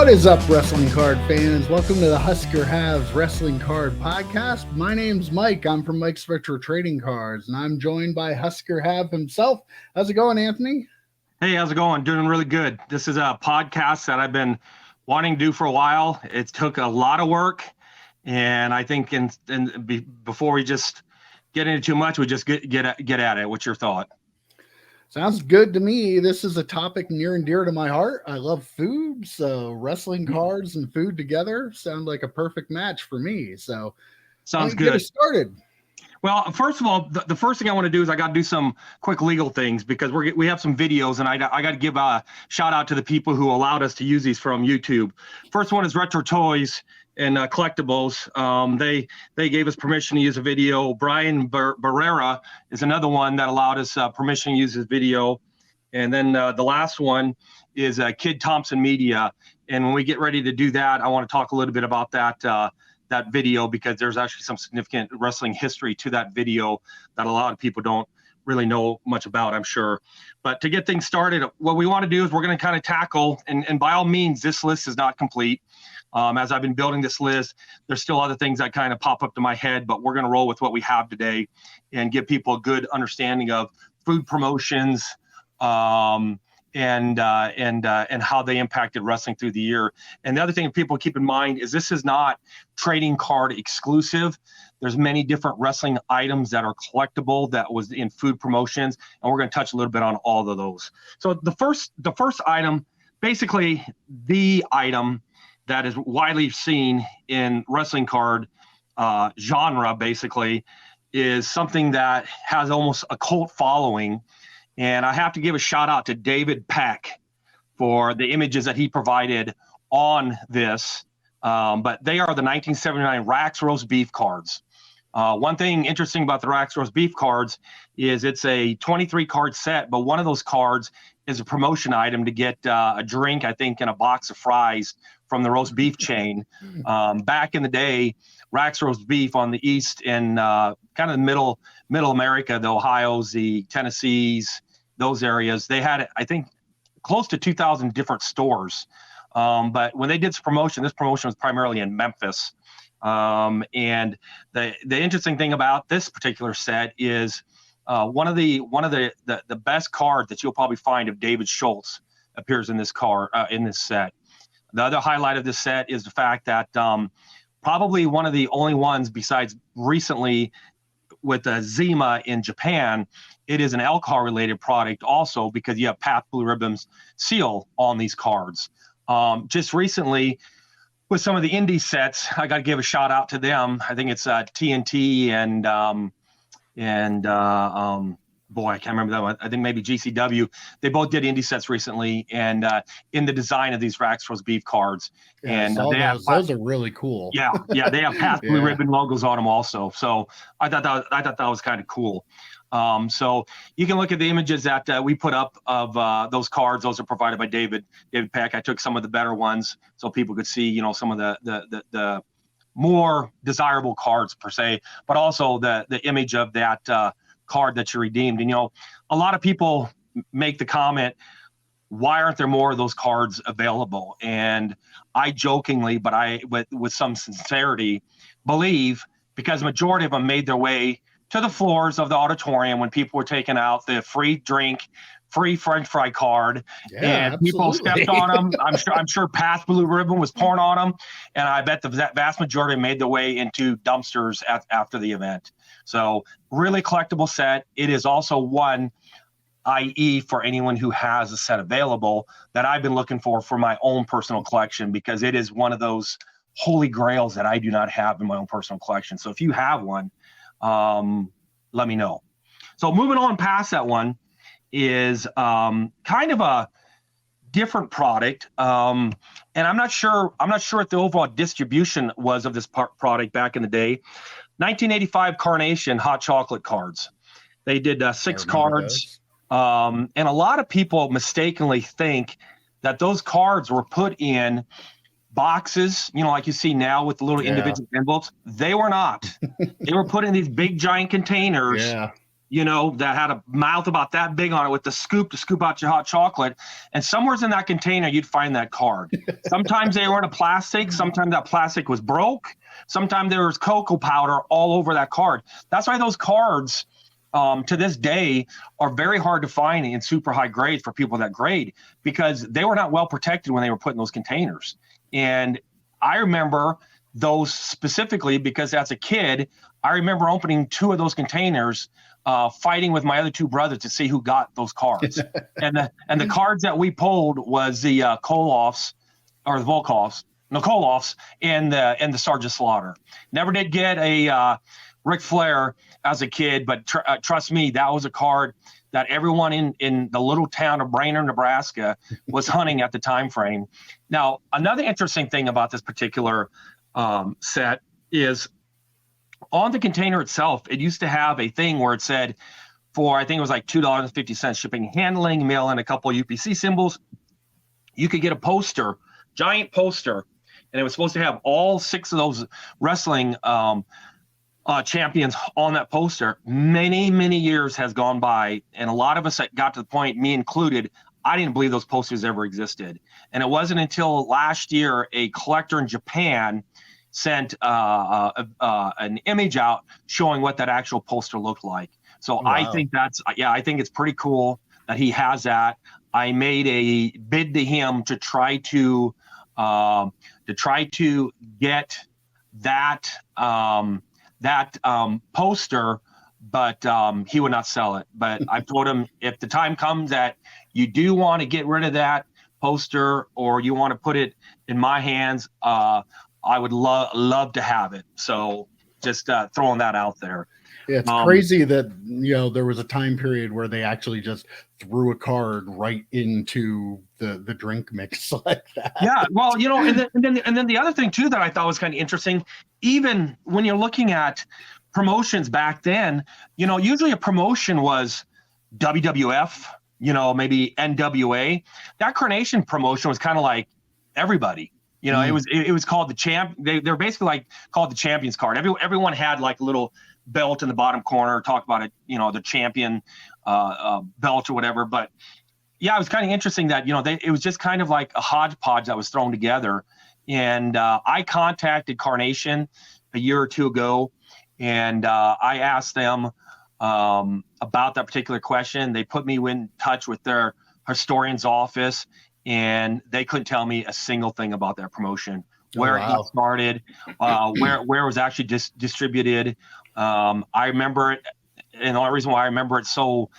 What is up, wrestling card fans? Welcome to the Huskerhav's Wrestling Card Podcast. My name's Mike. I'm from Mike's Retro Trading Cards, and I'm joined by Huskerhav himself. How's it going, Anthony? Hey, how's it going? Doing really good. This is a podcast that I've been wanting to do for a while. It took a lot of work, and I think before we just get into too much, we just get at it. What's your thought? Sounds good to me. This is a topic near and dear to my heart. I love food, so wrestling cards and food together sound like a perfect match for me. So, sounds good. Get us started. Well, first of all, the first thing I want to do is I got to do some quick legal things because we have some videos, and I got to give a shout out to the people who allowed us to use these from YouTube. First one is Retro Toys and Collectibles. They gave us permission to use a video. Brian Barrera is another one that allowed us permission to use his video. And then the last one is Kid Thompson Media. And when we get ready to do that, I want to talk a little bit about that video because there's actually some significant wrestling history to that video that a lot of people don't really know much about, I'm sure. But to get things started, what we want to do is we're going to kind of tackle, and by all means, this list is not complete. As I've been building this list, there's still other things that kind of pop up to my head, but we're going to roll with what we have today and give people a good understanding of food promotions and how they impacted wrestling through the year. And the other thing people keep in mind is this is not trading card exclusive. There's many different wrestling items that are collectible that was in food promotions, and we're going to touch a little bit on all of those. So the first item, basically the item that is widely seen in wrestling card genre, basically, is something that has almost a cult following. And I have to give a shout out to David Peck for the images that he provided on this. But they are the 1979 Rax Roast Beef cards. One thing interesting about the Rax Roast Beef cards is it's a 23 card set, but one of those cards is a promotion item to get a drink, I think, and a box of fries from the roast beef chain. Back in the day, Rax Roast Beef on the East and kind of middle America, the Ohios, the Tennessees, those areas, they had, I think, close to 2,000 different stores. But when they did this promotion was primarily in Memphis. And the interesting thing about this particular set is one of the best cards that you'll probably find of David Schultz appears in this card in this set. The other highlight of this set is the fact that probably one of the only ones besides recently with Zima in Japan, it is an alcohol-related product also because you have Path Blue Ribbon's seal on these cards. Just recently, with some of the indie sets, I got to give a shout out to them. I think it's TNT and boy, I can't remember that one. I think maybe GCW. They both did indie sets recently, and in the design of these Rax Roast Beef cards. Yeah, and those are really cool. Yeah, they have Path Blue Ribbon logos on them also. So I thought that was kind of cool. So you can look at the images that we put up of those cards. Those are provided by David Peck. I took some of the better ones so people could see, some of the more desirable cards per se, but also the image of that card that you redeemed. And a lot of people make the comment, why aren't there more of those cards available? And I jokingly, but with some sincerity, believe because the majority of them made their way to the floors of the auditorium when people were taking out the free drink, free French fry card, and people stepped on them. I'm sure Path Blue Ribbon was pouring on them, and I bet the vast majority made their way into dumpsters after the event. So really collectible set. It is also one, i.e. for anyone who has a set available, that I've been looking for my own personal collection because it is one of those holy grails that I do not have in my own personal collection. So if you have one, let me know. So moving on past that one is kind of a different product. And I'm not sure what the overall distribution was of this product back in the day. 1985 Carnation Hot Chocolate cards. They did 6 cards. And a lot of people mistakenly think that those cards were put in boxes, like you see now with the little individual envelopes. They were not. They were put in these big giant containers that had a mouth about that big on it with the scoop to scoop out your hot chocolate. And somewhere's in that container, you'd find that card. Sometimes they were in a plastic. Sometimes that plastic was broke. Sometimes there was cocoa powder all over that card. That's why those cards to this day are very hard to find in super high grades for people that grade, because they were not well protected when they were put in those containers. And I remember those specifically because as a kid, I remember opening 2 of those containers, fighting with my other 2 brothers to see who got those cards. and the cards that we pulled was the Koloffs or the Volkovs, no Koloffs, and the Sergeant Slaughter. Never did get a Ric Flair as a kid, but trust me, that was a card that everyone in the little town of Brainerd, Nebraska was hunting at the time frame. Now, another interesting thing about this particular set is on the container itself, it used to have a thing where it said for, I think it was like $2.50 shipping, handling, mail, and a couple of UPC symbols, you could get a poster, giant poster, and it was supposed to have all 6 of those wrestling champions on that poster. Many years has gone by, and a lot of us got to the point, me included, I didn't believe those posters ever existed. And it wasn't until last year a collector in Japan sent an image out showing what that actual poster looked like. So wow. I think it's pretty cool that he has that. I made a bid to him to try to get that poster, but he would not sell it. But I told him, if the time comes that you do want to get rid of that poster or you want to put it in my hands, I would love to have it. So just throwing that out there. Yeah, it's crazy that there was a time period where they actually just threw a card right into the drink mix like that. Yeah, well, and then the other thing too that I thought was kind of interesting, even when you're looking at promotions back then, usually a promotion was WWF, maybe NWA. That Carnation promotion was kind of like everybody. It was called the champ. They're basically like called the champions card. Everyone had like a little belt in the bottom corner, talk about it, the champion belt or whatever. But yeah, it was kind of interesting that, it was just kind of like a hodgepodge that was thrown together. And I contacted Carnation a year or 2 ago, and I asked them about that particular question. They put me in touch with their historian's office, and they couldn't tell me a single thing about that promotion, where it started, where it was actually distributed. I remember it, and the only reason why I remember it so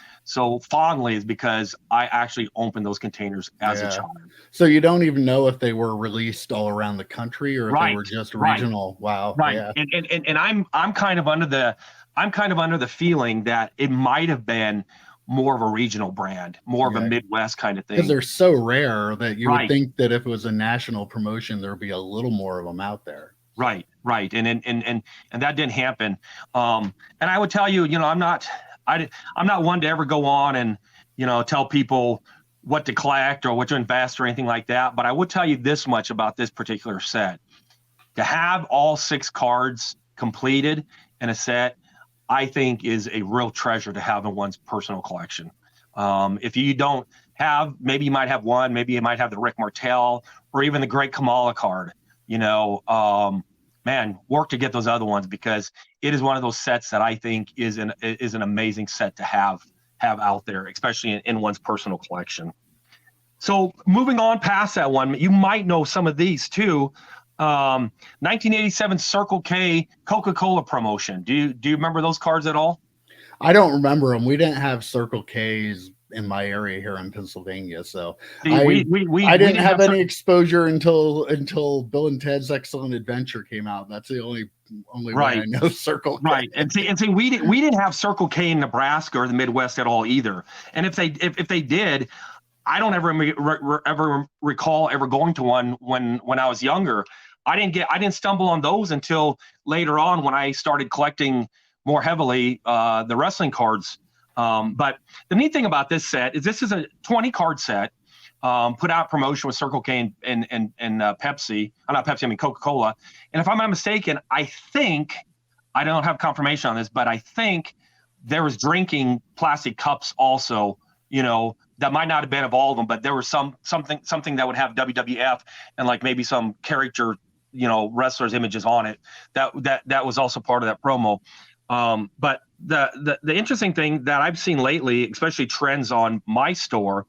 fondly is because I actually opened those containers as a child. So you don't even know if they were released all around the country or if they were just regional. Wow. Right. Yeah. And I'm kind of under the feeling that it might have been more of a regional brand, more of a Midwest kind of thing. Because they're so rare that you would think that if it was a national promotion, there'd be a little more of them out there. Right. And that didn't happen. And I would tell you, I'm not one to ever go on and, tell people what to collect or what to invest or anything like that. But I would tell you this much about this particular set. To have all 6 cards completed in a set, I think is a real treasure to have in one's personal collection. If you don't have, maybe you might have one, maybe you might have the Rick Martel or even the Great Kamala card, man, work to get those other ones, because it is one of those sets that I think is an amazing set to have out there, especially in one's personal collection. So moving on past that one, you might know some of these too. 1987 Circle K Coca-Cola promotion. Do you remember those cards at all? I don't remember them. We didn't have Circle K's in my area here in Pennsylvania, so I didn't have any exposure until Bill and Ted's Excellent Adventure came out. That's the only way I know Circle K. Right, and see, we didn't have Circle K in Nebraska or the Midwest at all either. And if they did, I don't ever recall ever going to one when I was younger. I didn't stumble on those until later on when I started collecting more heavily the wrestling cards. But the neat thing about this set is this is a 20 card set, put out promotion with Circle K and Pepsi. Not Pepsi, I mean Coca-Cola. And if I'm not mistaken, I think, I don't have confirmation on this, but I think there was drinking plastic cups also, that might not have been of all of them, but there was something that would have WWF and like maybe some character, wrestlers images on it. That was also part of that promo. But the interesting thing that I've seen lately, especially trends on my store,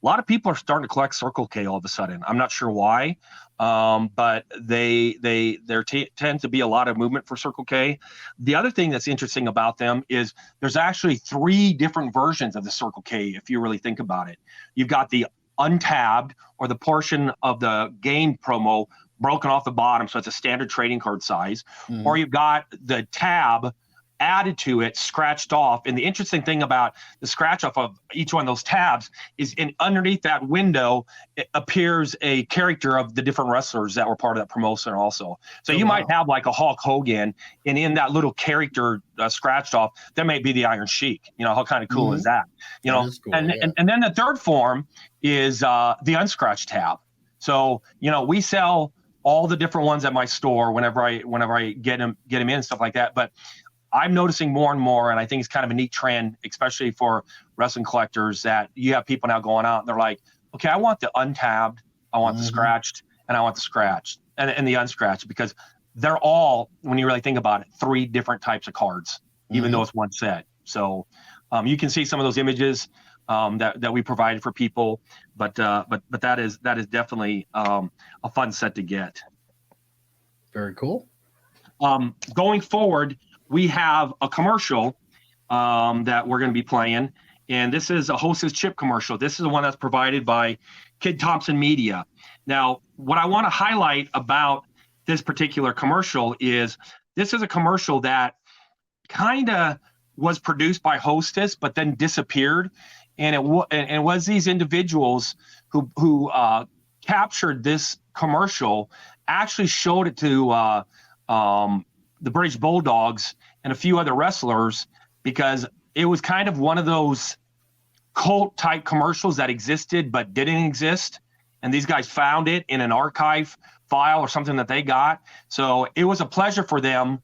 a lot of people are starting to collect Circle K all of a sudden. I'm not sure why, but there tends to be a lot of movement for Circle K. The other thing that's interesting about them is there's actually 3 different versions of the Circle K, if you really think about it. You've got the untabbed, or the portion of the game promo broken off the bottom, so it's a standard trading card size, or you've got the tab added to it, scratched off. And the interesting thing about the scratch off of each one of those tabs is underneath that window appears a character of the different wrestlers that were part of that promotion also. So you might have like a Hulk Hogan, and in that little character scratched off, there may be the Iron Sheik. How kind of cool is that? That is cool, and then the third form is the unscratched tab. So we sell all the different ones at my store whenever I get them in and stuff like that. But I'm noticing more and more, and I think it's kind of a neat trend, especially for wrestling collectors, that you have people now going out and they're like, okay, I want the untabbed, I want the scratched, and I want the scratched and the unscratched, because they're all, when you really think about it, 3 different types of cards, even though it's one set. So you can see some of those images that we provided for people, but that is definitely a fun set to get. Very cool. Going forward, we have a commercial that we're going to be playing, and this is a Hostess chip commercial. This is the one that's provided by Kid Thompson Media. Now, what I want to highlight about this particular commercial is this is a commercial that kind of was produced by Hostess, but then disappeared, and it was these individuals who captured this commercial, actually showed it to the British Bulldogs and a few other wrestlers, because it was kind of one of those cult type commercials that existed but didn't exist. And these guys found it in an archive file or something that they got. So it was a pleasure for them,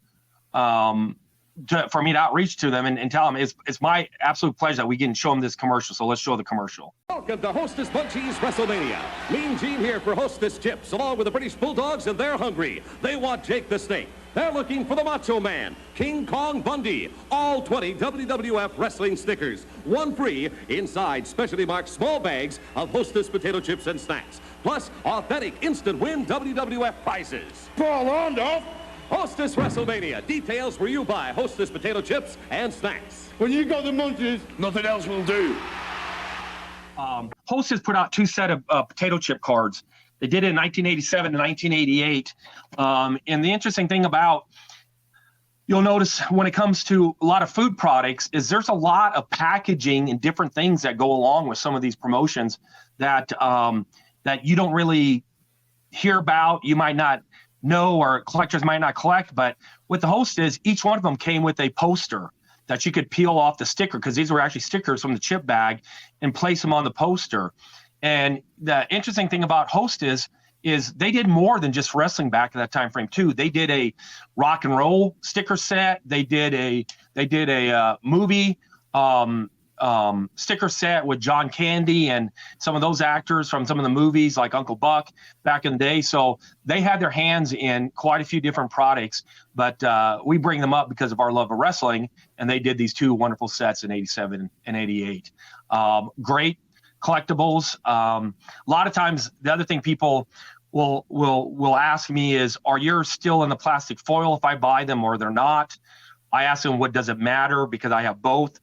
for me to outreach to them and tell them it's my absolute pleasure that we can show them this commercial. So let's show the commercial. Welcome to Hostess Bunchies WrestleMania. Mean Gene here for Hostess Chips, along with the British Bulldogs, and they're hungry. They want Jake the Snake. They're looking for the Macho Man, King Kong Bundy. All 20 WWF wrestling stickers. 1 free inside specially marked small bags of Hostess potato chips and snacks. Plus authentic instant win WWF prizes. Paul Orndorff. Hostess WrestleMania. Details where you buy Hostess potato chips and snacks. When you go to Munchies, nothing else will do. Hostess put out 2 sets of potato chip cards. They did it in 1987 and 1988. And the interesting thing about, you'll notice when it comes to a lot of food products, is there's a lot of packaging and different things that go along with some of these promotions that that you don't really hear about. You might not know, or collectors might not collect. But with the Hostess, each one of them came with a poster that you could peel off the sticker, because these were actually stickers from the chip bag, and place them on the poster. And the interesting thing about Hostess is they did more than just wrestling back at that time frame too. They did a rock and roll sticker set. They did a movie sticker set with John Candy and some of those actors from some of the movies like Uncle Buck back in the day. So they had their hands in quite a few different products, but we bring them up because of our love of wrestling, and they did these 2 wonderful sets in 87 and 88. Great collectibles. A lot of times the other thing people will ask me is, are yours still in the plastic foil if I buy them, or they're not? I ask them, what does it matter? Because I have both.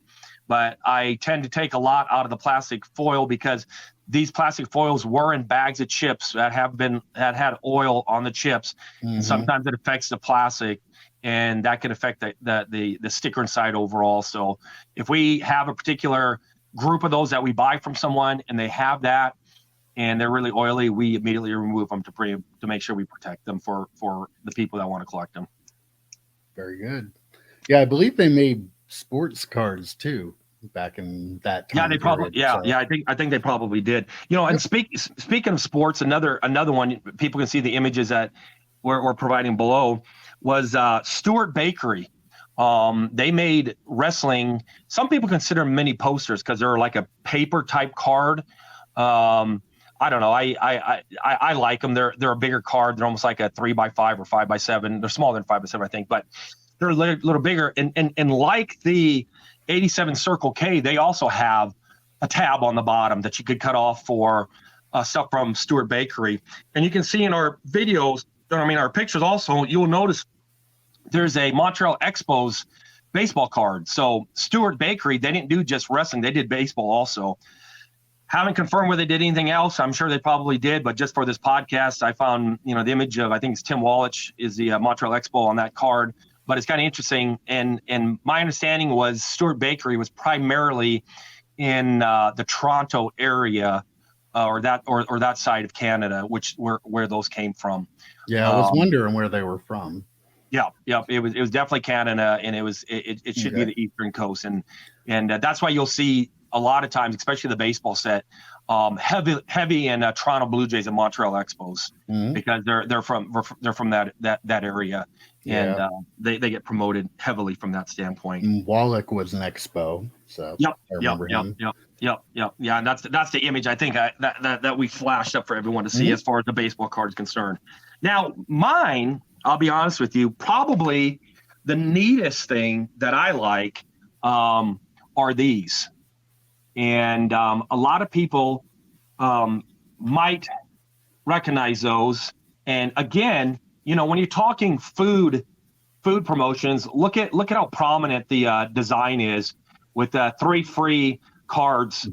But I tend to take a lot out of the plastic foil, because these plastic foils were in bags of chips that had oil on the chips. And sometimes it affects the plastic, and that can affect the sticker inside overall. So if we have a particular group of those that we buy from someone and they have that and they're really oily, we immediately remove them to make sure we protect them for the people that want to collect them. Very good. Yeah, I believe they made sports cards too back in that time. Yeah, they probably I think they probably did. And speaking of sports, another one people can see the images that we're providing below was Stuart Bakery. They made wrestling. Some people consider them mini posters because they're like a paper type card. I don't know. I like them. They're a bigger card. They're almost like a 3x5 or 5x7. They're smaller than 5x7, I think, but they're a little bigger. And like the 87 Circle K, they also have a tab on the bottom that you could cut off for stuff from Stuart Bakery. And you can see in our videos, our pictures also, you'll notice there's a Montreal Expos baseball card. So Stuart Bakery, they didn't do just wrestling. They did baseball also. Haven't confirmed whether they did anything else. I'm sure they probably did, but just for this podcast, I found, the image of, I think it's Tim Wallich is the Montreal Expo on that card, but it's kind of interesting. And my understanding was Stuart Bakery was primarily in the Toronto area, or that side of Canada, where those came from. Yeah, I was wondering where they were from. Yeah, it was definitely Canada, and it should be the Eastern Coast, and that's why you'll see a lot of times, especially the baseball set, heavy in Toronto Blue Jays and Montreal Expos, because they're from that area, and they get promoted heavily from that standpoint. And Wallach was an Expo, so I remember him. Yep. Yeah, and that's the image I think that we flashed up for everyone to see as far as the baseball card is concerned. Now, mine, I'll be honest with you, probably the neatest thing that I like are these. And a lot of people might recognize those. And again, when you're talking food promotions, look at how prominent the design is with 3 free cards,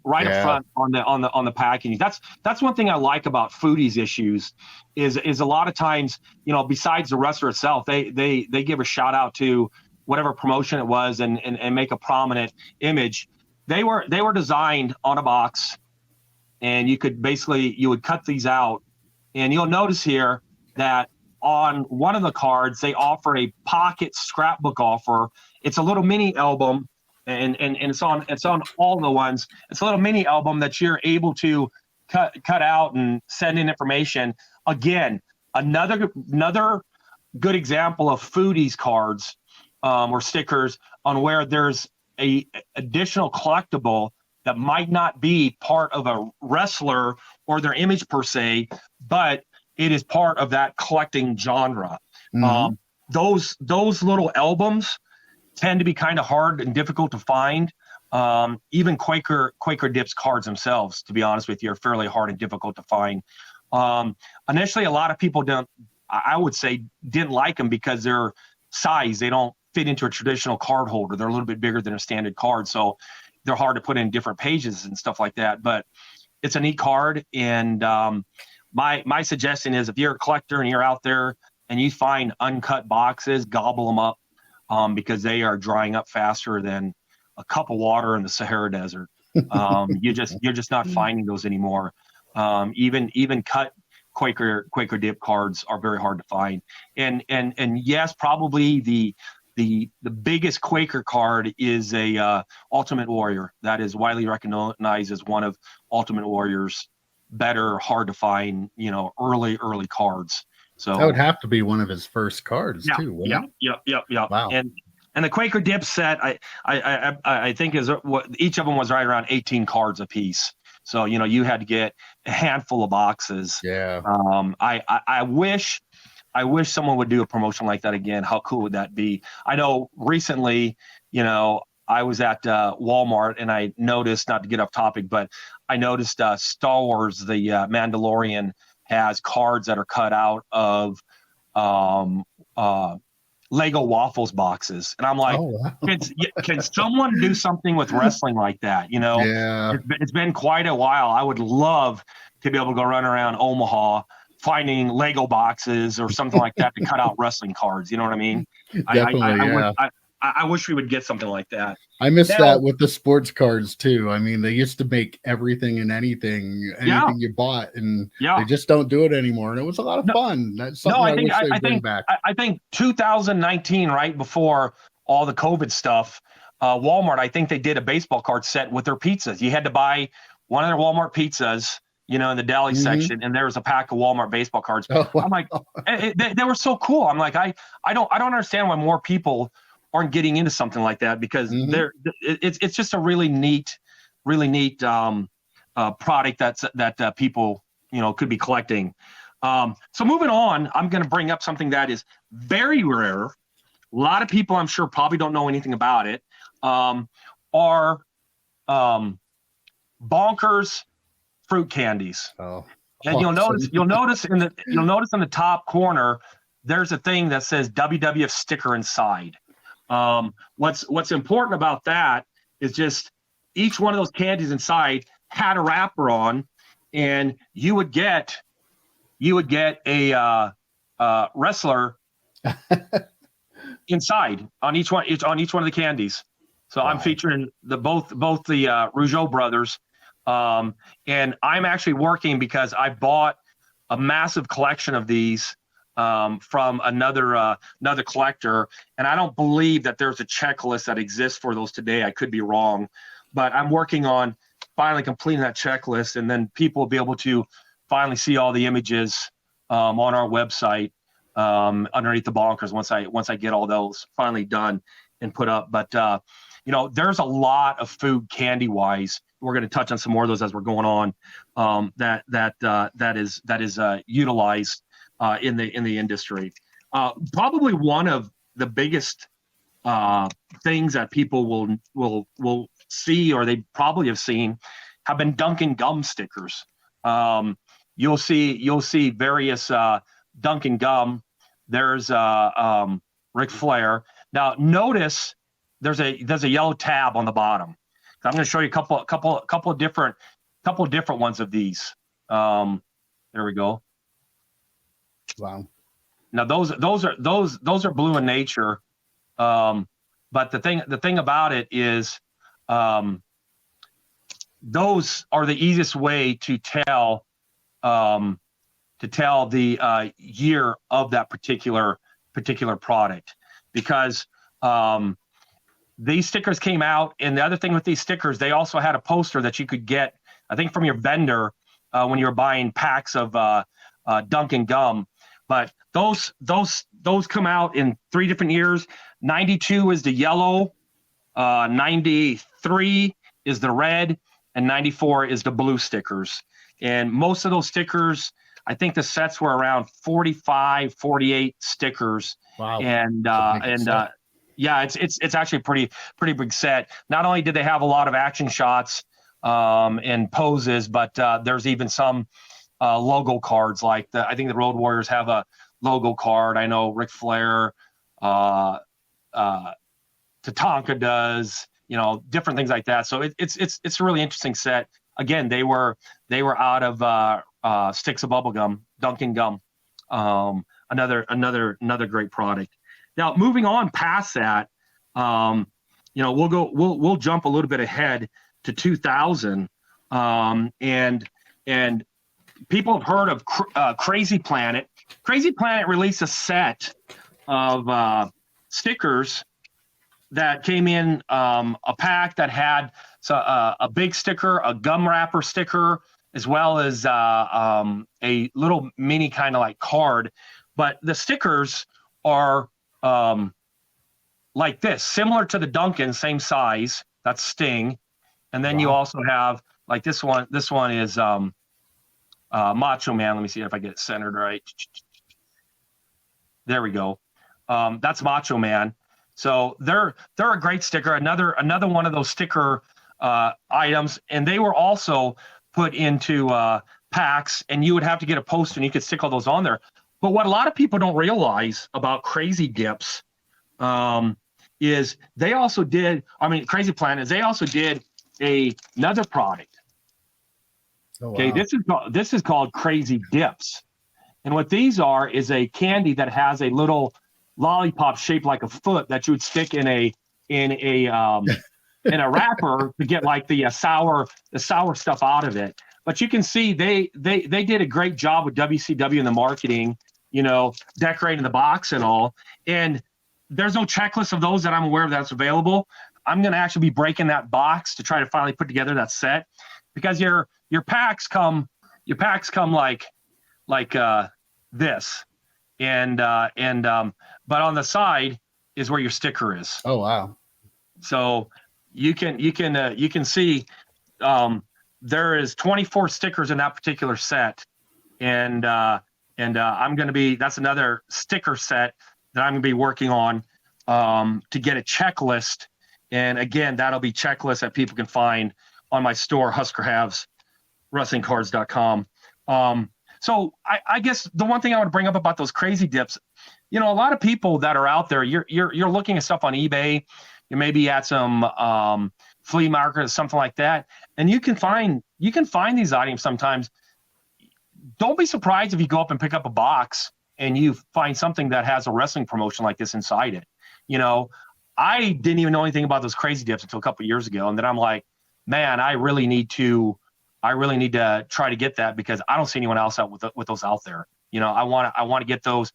right up front on the packaging. That's one thing I like about Foodies issues is a lot of times, besides the wrestler itself, they give a shout out to whatever promotion it was and make a prominent image. They were designed on a box, and you would cut these out, and you'll notice here that on one of the cards they offer a pocket scrapbook offer. It's a little mini album, and it's on all the ones. It's a little mini album that you're able to cut out and send in information. Again, another good example of Foodies cards or stickers on where there's a additional collectible that might not be part of a wrestler or their image per se, but it is part of that collecting genre. Those little albums tend to be kind of hard and difficult to find. Even Quaker Dips cards themselves, to be honest with you, are fairly hard and difficult to find. Initially, a lot of people didn't like them because their size, they don't fit into a traditional card holder. They're a little bit bigger than a standard card, so they're hard to put in different pages and stuff like that. But it's a neat card, and my suggestion is if you're a collector and you're out there and you find uncut boxes, gobble them up, because they are drying up faster than a cup of water in the Sahara Desert. You're just not finding those anymore. Even cut Quaker Dip cards are very hard to find. And yes, probably the biggest Quaker card is a Ultimate Warrior. That is widely recognized as one of Ultimate Warrior's better, hard to find, early cards. So that would have to be one of his first cards too. Wouldn't it? Yeah. Wow. And the Quaker Dip set, I think is what each of them was right around 18 cards a piece. So you had to get a handful of boxes. Yeah. I wish someone would do a promotion like that again. How cool would that be? I know recently, I was at Walmart and I noticed, not to get off topic, but I noticed Star Wars, the Mandalorian, has cards that are cut out of Lego Waffles boxes. And I'm like, can someone do something with wrestling like that? It's been quite a while. I would love to be able to go run around Omaha finding Lego boxes or something like that to cut out wrestling cards. You know what I mean? Definitely, I wish we would get something like that. I miss that with the sports cards too. I mean, they used to make everything and anything you bought, and they just don't do it anymore. And it was a lot of fun. That's something I wish they'd bring back. I think 2019, right before all the COVID stuff, Walmart, I think they did a baseball card set with their pizzas. You had to buy one of their Walmart pizzas, in the deli section, and there was a pack of Walmart baseball cards. Oh, wow. I'm like, they were so cool. I'm like, I don't understand why more people aren't getting into something like that, because it's just a really neat product that people could be collecting. So moving on, I'm going to bring up something that is very rare. A lot of people, I'm sure, probably don't know anything about it. Are Bonkers fruit candies. Oh, and awesome. you'll notice in the top corner, there's a thing that says WWF sticker inside. What's important about that is just each one of those candies inside had a wrapper on, and you would get a wrestler inside on each one of the candies. So wow. I'm featuring both the Rougeau brothers, and I'm actually working because I bought a massive collection of these from another collector, and I don't believe that there's a checklist that exists for those today. I could be wrong, but I'm working on finally completing that checklist, and then people will be able to finally see all the images on our website underneath the Bonkers once I get all those finally done and put up. But there's a lot of food candy wise. We're going to touch on some more of those as we're going on. That is utilized in the industry. Probably one of the biggest things that people will see, or they probably have seen, have been Dunkin' Gum stickers. You'll see various Dunkin' Gum. There's Ric Flair. Now notice there's a yellow tab on the bottom. I'm going to show you a couple of different ones of these. There we go. Wow. Now those are blue in nature, but the thing about it is, those are the easiest way to tell the year of that particular product, because these stickers came out. And the other thing with these stickers, they also had a poster that you could get, I think, from your vendor when you were buying packs of Dunkin' Gum. But those come out in 3 different years. 92 is the yellow, 93 is the red, and 94 is the blue stickers. And most of those stickers, I think the sets were around 45, 48 stickers. Wow. And yeah, it's actually a pretty big set. Not only did they have a lot of action shots and poses, but there's even some logo cards, like I think the Road Warriors have a logo card. I know Ric Flair, Tatanka does, different things like that. So it's a really interesting set. Again, they were out of sticks of bubble gum, Dunkin' Gum. Another great product. Now, moving on past that, we'll jump a little bit ahead to 2000, and people have heard of Crazy Planet. Crazy Planet released a set of stickers that came in a pack that had a big sticker, a gum wrapper sticker, as well as a little mini kind of like card. But the stickers are like this, similar to the Dunkin', same size. That's Sting. And then you also have like this one. This one is Macho Man. Let me see if I get it centered right. There we go. That's Macho Man. So they're a great sticker. Another one of those sticker items, and they were also put into packs, and you would have to get a poster, and you could stick all those on there. But what a lot of people don't realize about Crazy Dips is they also did. Crazy Planet. They also did another product. Oh, wow. Okay, this is called Crazy Dips, and what these are is a candy that has a little lollipop shaped like a foot that you would stick in a wrapper to get like the sour stuff out of it. But you can see they did a great job with WCW in the marketing, decorating the box and all. And there's no checklist of those that I'm aware of that's available. I'm going to actually be breaking that box to try to finally put together that set, because your packs come your packs come like this, and but on the side is where your sticker is. Oh wow! So you can see there is 24 stickers in that particular set, and I'm going to be, that's another sticker set that I'm going to be working on to get a checklist. And again, that'll be checklists that people can find on my store, Huskerhavs, WrestlingCards.com. So I guess the one thing I would bring up about those crazy dips, a lot of people that are out there, you're looking at stuff on eBay, you may be at some flea market or something like that, and you can find these items sometimes. Don't be surprised if you go up and pick up a box and you find something that has a wrestling promotion like this inside it. I didn't even know anything about those crazy dips until a couple of years ago, and then I'm like, man, I really need to try to get that, because I don't see anyone else out with those out there. I want to get those,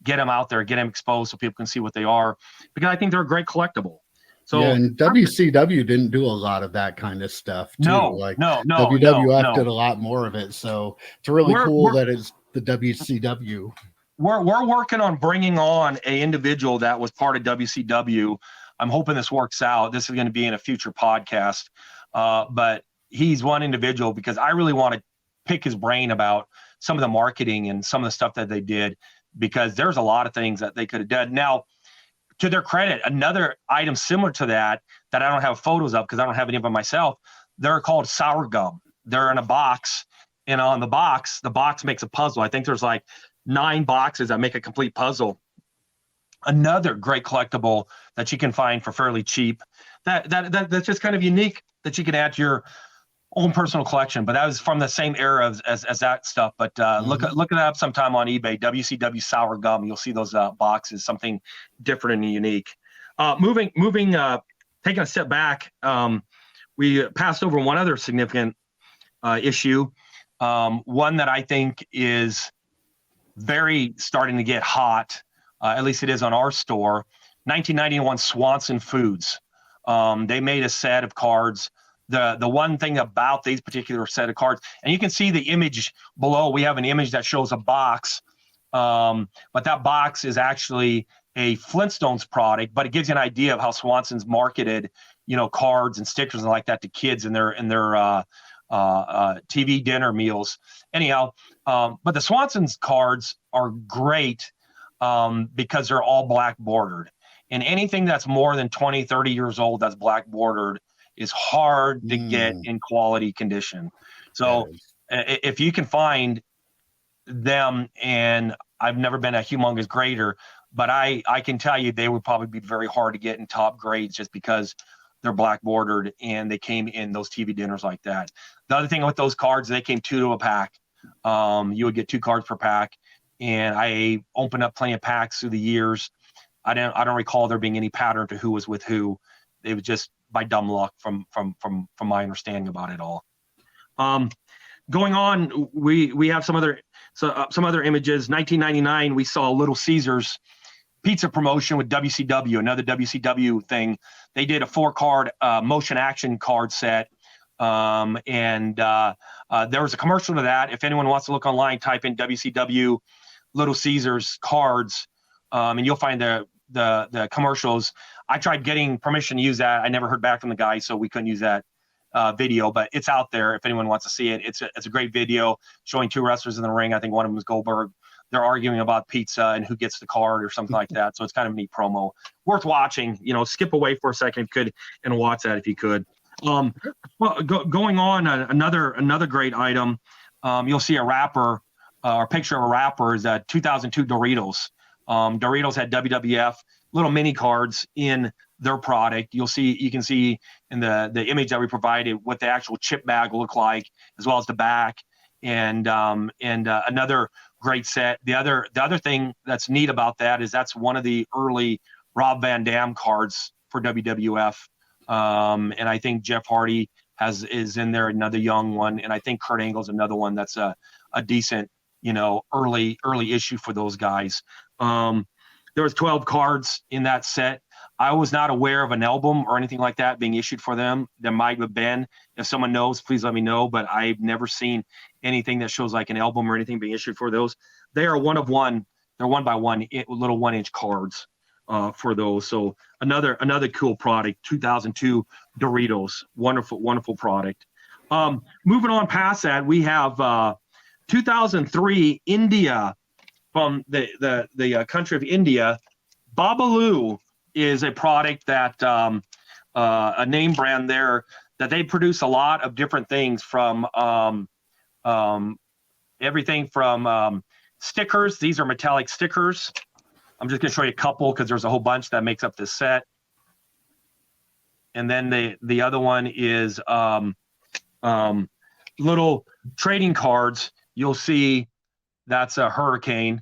get them out there, get them exposed so people can see what they are, because I think they're a great collectible. So yeah, and WCW didn't do a lot of that kind of stuff too. No. WWF did a lot more of it. So it's really cool that it's the WCW. We're working on bringing on an individual that was part of WCW. I'm hoping this works out. This is going to be in a future podcast. But he's one individual, because I really want to pick his brain about some of the marketing and some of the stuff that they did, because there's a lot of things that they could have done. Now, to their credit, another item similar to that I don't have photos of because I don't have any of them myself, they're called sour gum. They're in a box, and on the box makes a puzzle. I think there's like 9 boxes that make a complete puzzle. Another great collectible that you can find for fairly cheap. That's just kind of unique, that you can add to your own personal collection. But that was from the same era as that stuff. But look it up sometime on eBay. WCW sour gum. You'll see those boxes, something different and unique. Taking a step back, we passed over one other significant issue. One that I think is very starting to get hot. At least it is on our store. 1991 Swanson Foods. They made a set of cards. The one thing about these particular set of cards, and you can see the image below, we have an image that shows a box, but that box is actually a Flintstones product, but it gives you an idea of how Swanson's marketed, cards and stickers and like that to kids in their TV dinner meals. Anyhow, but the Swanson's cards are great because they're all black bordered, and anything that's more than 20, 30 years old that's black bordered is hard to get in quality condition. So if you can find them, and I've never been a humongous grader, but I can tell you they would probably be very hard to get in top grades just because they're black bordered and they came in those TV dinners like that. The other thing with those cards, they came 2 to a pack. You would get 2 cards per pack, and I opened up plenty of packs through the years. I don't recall there being any pattern to who was with who. It was just by dumb luck from my understanding about it all. Going on, we have some other images. 1999, we saw Little Caesars pizza promotion with WCW, another WCW thing. They did a 4-card motion action card set. And there was a commercial to that. If anyone wants to look online, type in WCW Little Caesars cards, and you'll find the commercials. I tried getting permission to use that. I never heard back from the guy, so we couldn't use that video, but it's out there if anyone wants to see it. It's a great video showing 2 wrestlers in the ring. I think one of them was Goldberg. They're arguing about pizza and who gets the card or something like that. So it's kind of a neat promo. Worth watching. Skip away for a second if you could and watch that if you could. Going on, another great item. You'll see a wrapper or picture of a wrapper is 2002 Doritos. Doritos had WWF little mini cards in their product. You can see in the image that we provided what the actual chip bag looked like, as well as the back, and another great set. The other thing that's neat about that is that's one of the early Rob Van Dam cards for WWF, and I think Jeff Hardy is in there, another young one, and I think Kurt Angle's another one that's a decent early issue for those guys. There was 12 cards in that set. I was not aware of an album or anything like that being issued for them. There might have been. If someone knows, please let me know. But I've never seen anything that shows like an album or anything being issued for those. They are one of one. They're 1x1 little 1-inch cards for those. So another cool product. 2002 Doritos, wonderful product. Moving on past that, we have 2003 India, from the country of India. Babalu is a product that a name brand there that they produce a lot of different things from everything from stickers. These are metallic stickers. I'm just going to show you a couple because there's a whole bunch that makes up this set. And then the other one is little trading cards. You'll see that's a hurricane.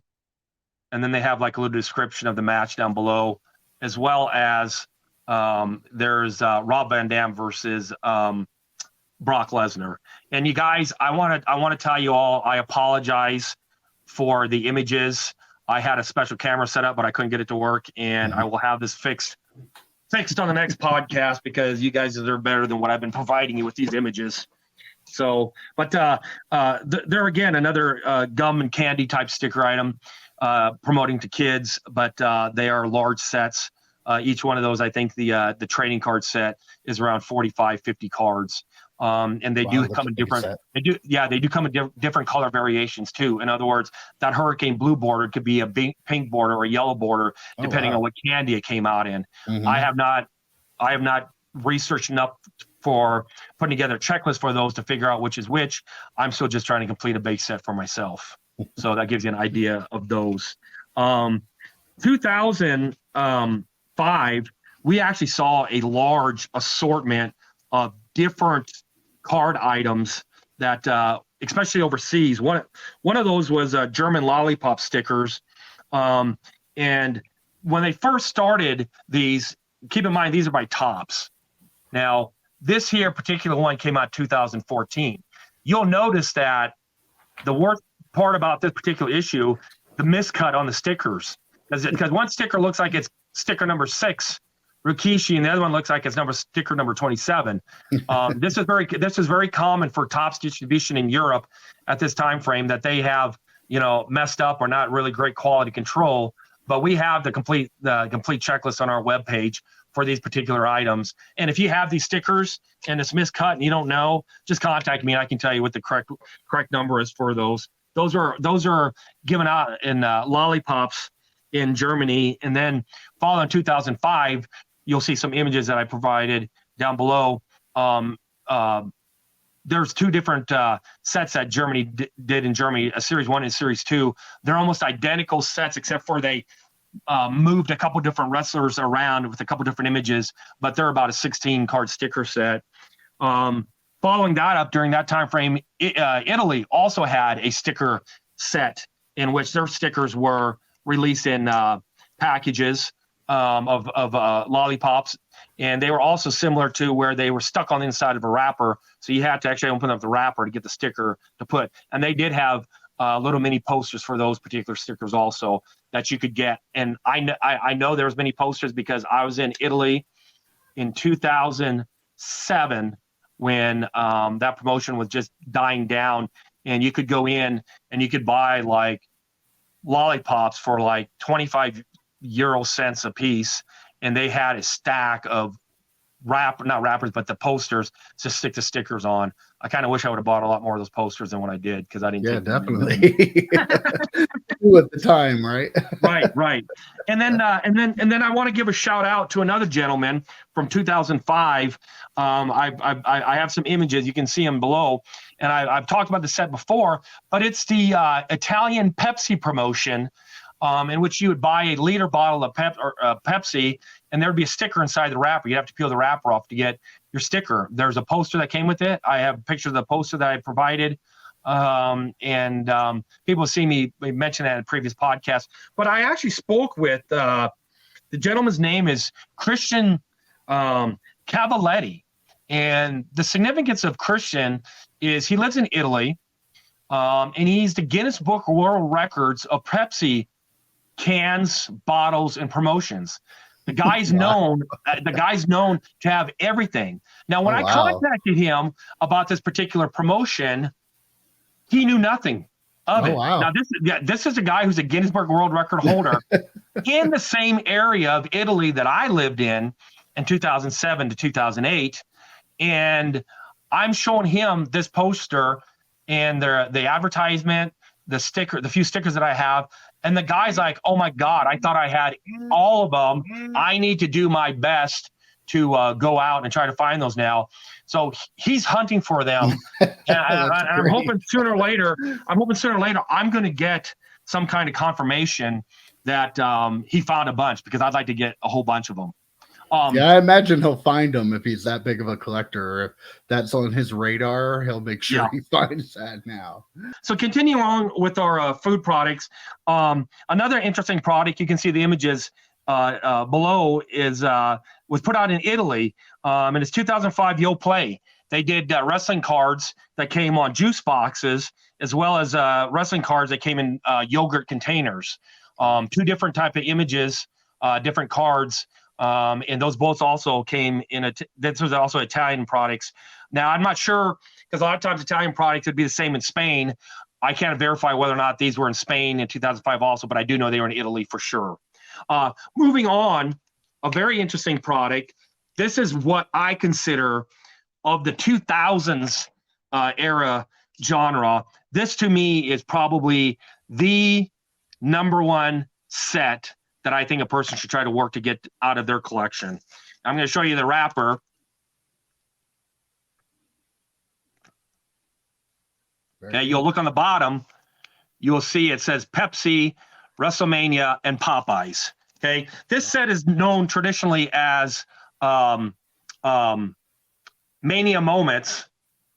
And then they have like a little description of the match down below, as well as there's Rob Van Dam versus Brock Lesnar. And you guys, I want to tell you all, I apologize for the images. I had a special camera set up, but I couldn't get it to work, and I will have this fixed on the next podcast because you guys deserve better than what I've been providing you with these images. So, but they're again another gum and candy type sticker item, promoting to kids, but they are large sets. Each one of those, I think the trading card set is around 45, 50 cards. And they do come in different. They do come in different color variations too. In other words, that hurricane blue border could be a pink border or a yellow border, depending on what candy it came out in. Mm-hmm. I have not researched enough for putting together a checklist for those to figure out which is which. I'm still just trying to complete a base set for myself. So that gives you an idea of those. 2005, we actually saw a large assortment of different card items that, especially overseas. One of those was German Lollipop stickers. And when they first started these, keep in mind, these are by Topps. Now, this here particular one came out 2014. You'll notice that the worst part about this particular issue, the miscut on the stickers, because one sticker looks like it's sticker number 6, Rikishi, and the other one looks like it's sticker number 27. This is very common for Topps distribution in Europe at this time frame, that they have messed up or not really great quality control. But we have the complete checklist on our webpage for these particular items. And if you have these stickers and it's miscut and you don't know, just contact me and I can tell you what the correct number is for those. Those are given out in lollipops in Germany. And then following 2005, you'll see some images that I provided down below. There's 2 different sets that Germany did in Germany, a Series 1 and Series 2. They're almost identical sets, except for they moved a couple different wrestlers around with a couple different images, but they're about a 16-card sticker set. Following that up, during that time frame, Italy also had a sticker set in which their stickers were released in packages of lollipops, and they were also similar to where they were stuck on the inside of a wrapper, so you had to actually open up the wrapper to get the sticker to put. And they did have little mini posters for those particular stickers also that you could get. And I know there's many posters because I was in Italy in 2007 when that promotion was just dying down, and you could go in and you could buy like lollipops for like 25 euro cents a piece, and they had a stack of not wrappers, but the posters to stick the stickers on. I kind of wish I would have bought a lot more of those posters than what I did, because I didn't. Yeah, definitely. At the time, right? right. And then I want to give a shout out to another gentleman from 2005. I have some images. You can see them below, and I've talked about the set before, but it's the Italian Pepsi promotion. In which you would buy a liter bottle of Pepsi, and there'd be a sticker inside the wrapper. You'd have to peel the wrapper off to get your sticker. There's a poster that came with it. I have a picture of the poster that I provided. And people see me mention that in a previous podcast. But I actually spoke with the gentleman's name is Christian Cavalletti. And the significance of Christian is he lives in Italy, and he's the Guinness Book of World Records of Pepsi cans, bottles, and promotions. The guy's known. The guy's known to have everything. Now, when I contacted him about this particular promotion, He knew nothing of it. Wow. Now, this is a guy who's a Guinness World Record holder in the same area of Italy that I lived in 2007 to 2008. And I'm showing him this poster and the advertisement, the sticker, the few stickers that I have. And the guy's like, oh my God, I thought I had all of them. I need to do my best to go out and try to find those now. So he's hunting for them. and I'm hoping sooner or later, I'm going to get some kind of confirmation that he found a bunch, because I'd like to get a whole bunch of them. I imagine he'll find them if he's that big of a collector. Or if that's on his radar, he'll make sure he finds that now. So continuing on with our food products, another interesting product, you can see the images below, was put out in Italy, and it's 2005 Yo Play. They did wrestling cards that came on juice boxes, as well as wrestling cards that came in yogurt containers. Two different type of images, different cards. And those both also came in this was also Italian products. Now, I'm not sure, because a lot of times Italian products would be the same in Spain. I can't verify whether or not these were in Spain in 2005 also, but I do know they were in Italy for sure. Moving on, a very interesting product. This is what I consider of the 2000s era genre. This to me is probably the number one set that I think a person should try to work to get out of their collection. I'm going to show you the wrapper. Okay, you'll look on the bottom. You will see it says Pepsi, WrestleMania, and Popeyes. Okay, this set is known traditionally as Mania Moments,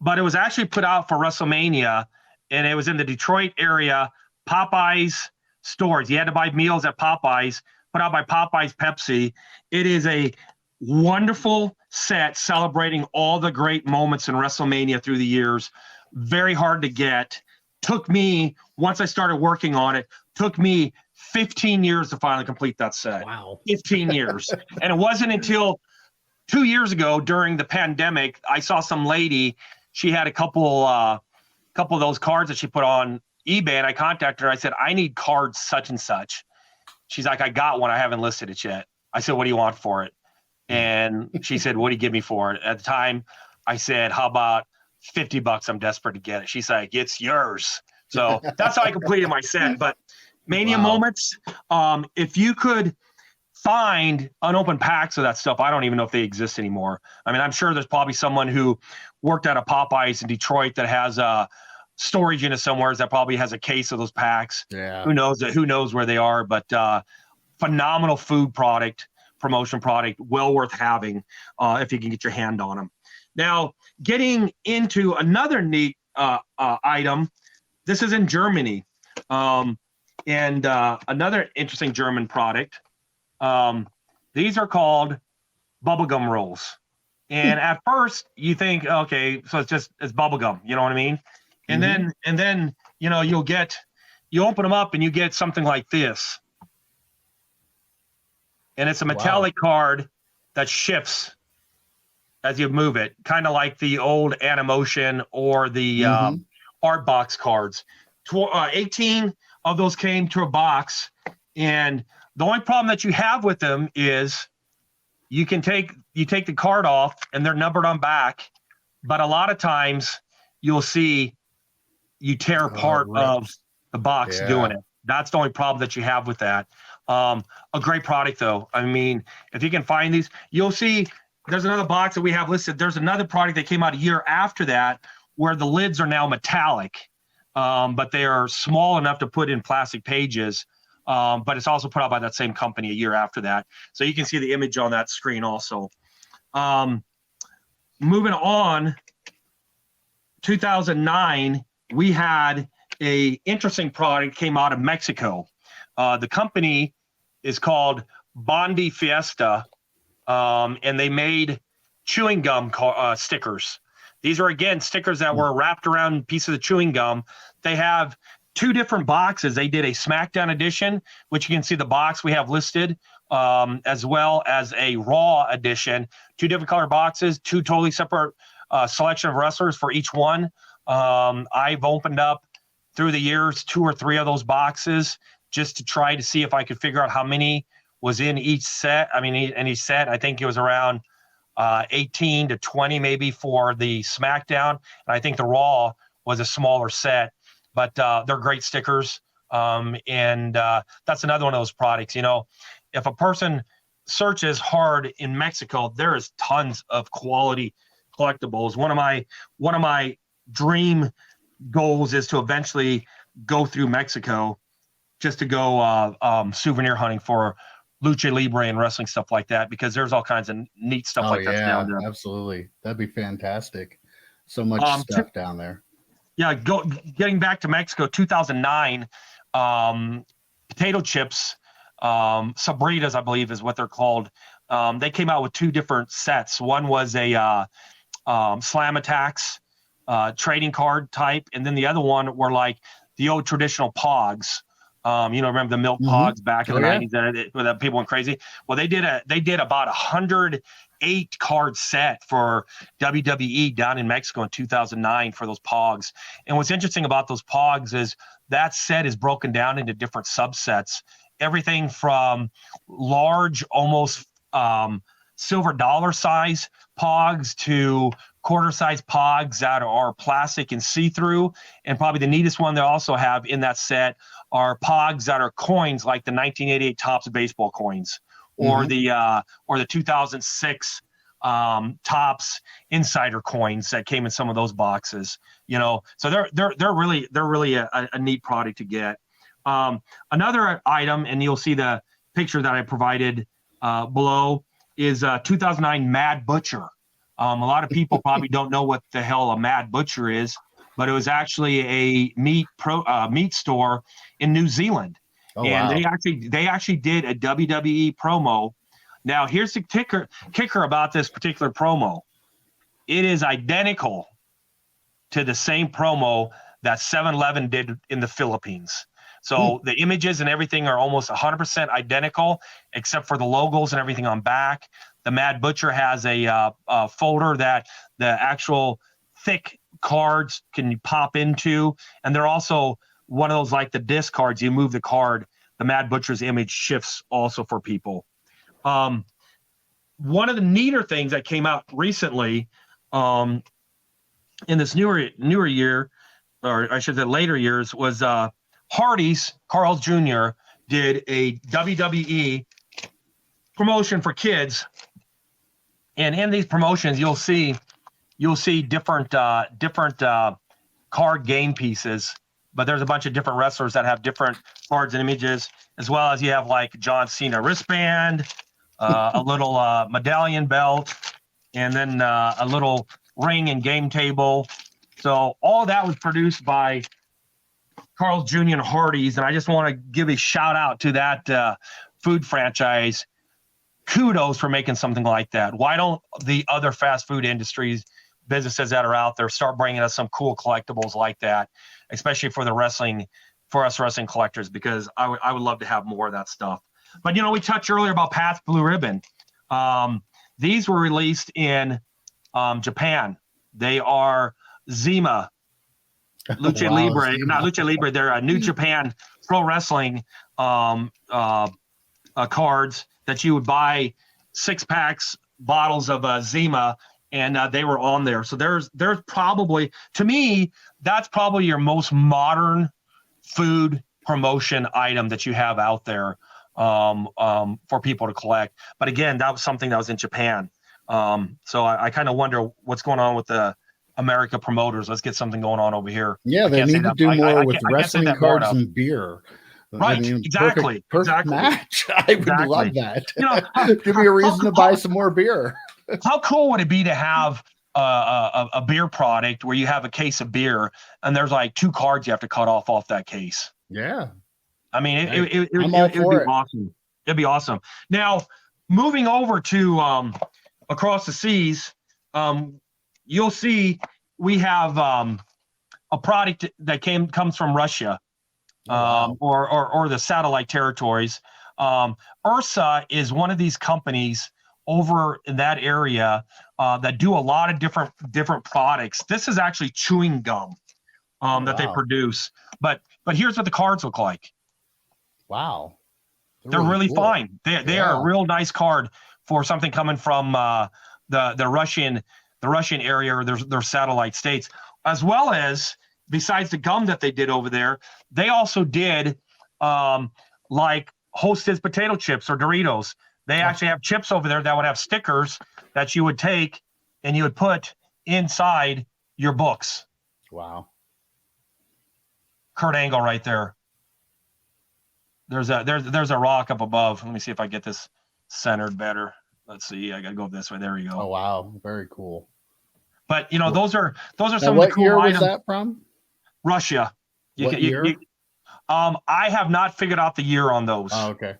but it was actually put out for WrestleMania, and it was in the Detroit area Popeyes stores. You had to buy meals at Popeyes, put out by Popeyes Pepsi. It is a wonderful set celebrating all the great moments in WrestleMania through the years. Very hard to get. Took me, once I started working on it, took me 15 years to finally complete that set. Wow. 15 years. And it wasn't until 2 years ago during the pandemic, I saw some lady, she had a couple of those cards that she put on eBay, and I contacted her. I said, I need cards such and such. She's like, I got one. I haven't listed it yet. I said, what do you want for it? And she said, what do you give me for it? At the time, I said, how about $50? I'm desperate to get it. She's like, it's yours. So that's how I completed my set. But Mania Moments, if you could find unopened packs of that stuff, I don't even know if they exist anymore. I mean, I'm sure there's probably someone who worked at a Popeyes in Detroit that has a storage unit somewhere that probably has a case of those packs. Yeah. Who knows where they are, but phenomenal food product, promotion product, well worth having if you can get your hand on them. Now, getting into another neat item, this is in Germany, and another interesting German product. These are called bubblegum rolls. And at first you think, okay, so it's bubblegum, you know what I mean? And then, you know, you open them up and you get something like this. And it's a metallic card that shifts as you move it, kind of like the old Animotion or the Art Box cards. 18 of those came to a box. And the only problem that you have with them is you take the card off and they're numbered on back. But a lot of times you'll see you tear part of the box doing it. That's the only problem that you have with that. A great product though. I mean, if you can find these, you'll see there's another box that we have listed. There's another product that came out a year after that where the lids are now metallic, but they are small enough to put in plastic pages. But it's also put out by that same company a year after that. So you can see the image on that screen also. Moving on, 2009, we had a interesting product came out of Mexico. The company is called Bondi Fiesta, and they made chewing gum stickers. These are, again, stickers that were wrapped around pieces of chewing gum. They have two different boxes. They did a SmackDown edition, which you can see the box we have listed, as well as a Raw edition. Two different color boxes, two totally separate selection of wrestlers for each one. I've opened up through the years 2 or 3 of those boxes just to try to see if I could figure out how many was in each set. I mean, in each set, I think it was around 18 to 20 maybe for the SmackDown. And I think the Raw was a smaller set, but they're great stickers. And that's another one of those products. If a person searches hard in Mexico, there is tons of quality collectibles. One of my dream goals is to eventually go through Mexico just to go souvenir hunting for lucha libre and wrestling stuff like that, because there's all kinds of neat stuff that down there. Absolutely, that'd be fantastic. So much stuff down there. Yeah, getting back to Mexico, 2009, potato chips, Sabritas, I believe is what they're called. They came out with 2 different sets. One was a Slam Attacks trading card type, and then the other one were like the old traditional Pogs. Remember the milk pods back in the 90s that people went crazy? Well, they did about 108 card set for WWE down in Mexico in 2009 for those Pogs. And what's interesting about those Pogs is that set is broken down into different subsets. Everything from large, almost silver dollar size Pogs to quarter size Pogs that are plastic and see-through. And probably the neatest one they also have in that set are Pogs that are coins, like the 1988 Topps baseball coins, or the 2006 Topps Insider coins that came in some of those boxes. So they're really a neat product to get. Another item, and you'll see the picture that I provided below, is 2009 Mad Butcher. A lot of people probably don't know what the hell a Mad Butcher is, but it was actually a meat store in New Zealand. Wow. They actually did a WWE promo. Now, here's the kicker about this particular promo. It is identical to the same promo that 7-Eleven did in the Philippines. So the images and everything are almost 100% identical, except for the logos and everything on back. The Mad Butcher has a folder that the actual thick cards can pop into, and they're also one of those like the disc cards. You move the card, the Mad Butcher's image shifts also for people. One of the neater things that came out recently in this newer year, or I should say later years, was Hardee's. Carl's Jr. did a WWE promotion for kids, and in these promotions you'll see different card game pieces, but there's a bunch of different wrestlers that have different cards and images, as well as you have like John Cena wristband, a little medallion belt, and then a little ring and game table. So all that was produced by Carl's Jr. and Hardee's, and I just want to give a shout out to that food franchise. Kudos for making something like that. Why don't the other fast food industries, businesses that are out there, start bringing us some cool collectibles like that, especially for us wrestling collectors, because I would love to have more of that stuff. But we touched earlier about Pat's Blue Ribbon. These were released in Japan. They are Zima Lucha Libre, not Lucha Libre. They're a New Japan Pro Wrestling cards that you would buy 6-packs bottles of Zima, and they were on there. So there's probably, to me, that's probably your most modern food promotion item that you have out there for people to collect. But again, that was something that was in Japan. So I kind of wonder what's going on with the America promoters. Let's get something going on over here. Yeah, they need to do more with wrestling cards and beer. Right, exactly. Perfect match. I would love that. Give me a reason to buy some more beer. How cool would it be to have a beer product where you have a case of beer and there's like 2 cards you have to cut off that case? Yeah. I mean, it would be awesome. It'd be awesome. Now, moving over to across the seas, you'll see we have a product that comes from Russia, or the satellite territories. Ursa is one of these companies over in that area that do a lot of different products. This is actually chewing gum that they produce. But here's what the cards look like. Wow. They're really cool. Fine. They are a real nice card for something coming from the Russian area or their satellite states, as well as besides the gum that they did over there, they also did like Hostess potato chips or Doritos. They actually have chips over there that would have stickers that you would take and you would put inside your books. Wow. Kurt Angle right there. There's a rock up above. Let me see if I get this centered better. Let's see. I gotta go this way. There you go. Oh wow, very cool. But those are some now, of the cool what year items. Was that from? Russia. What year? I have not figured out the year on those. Oh, okay.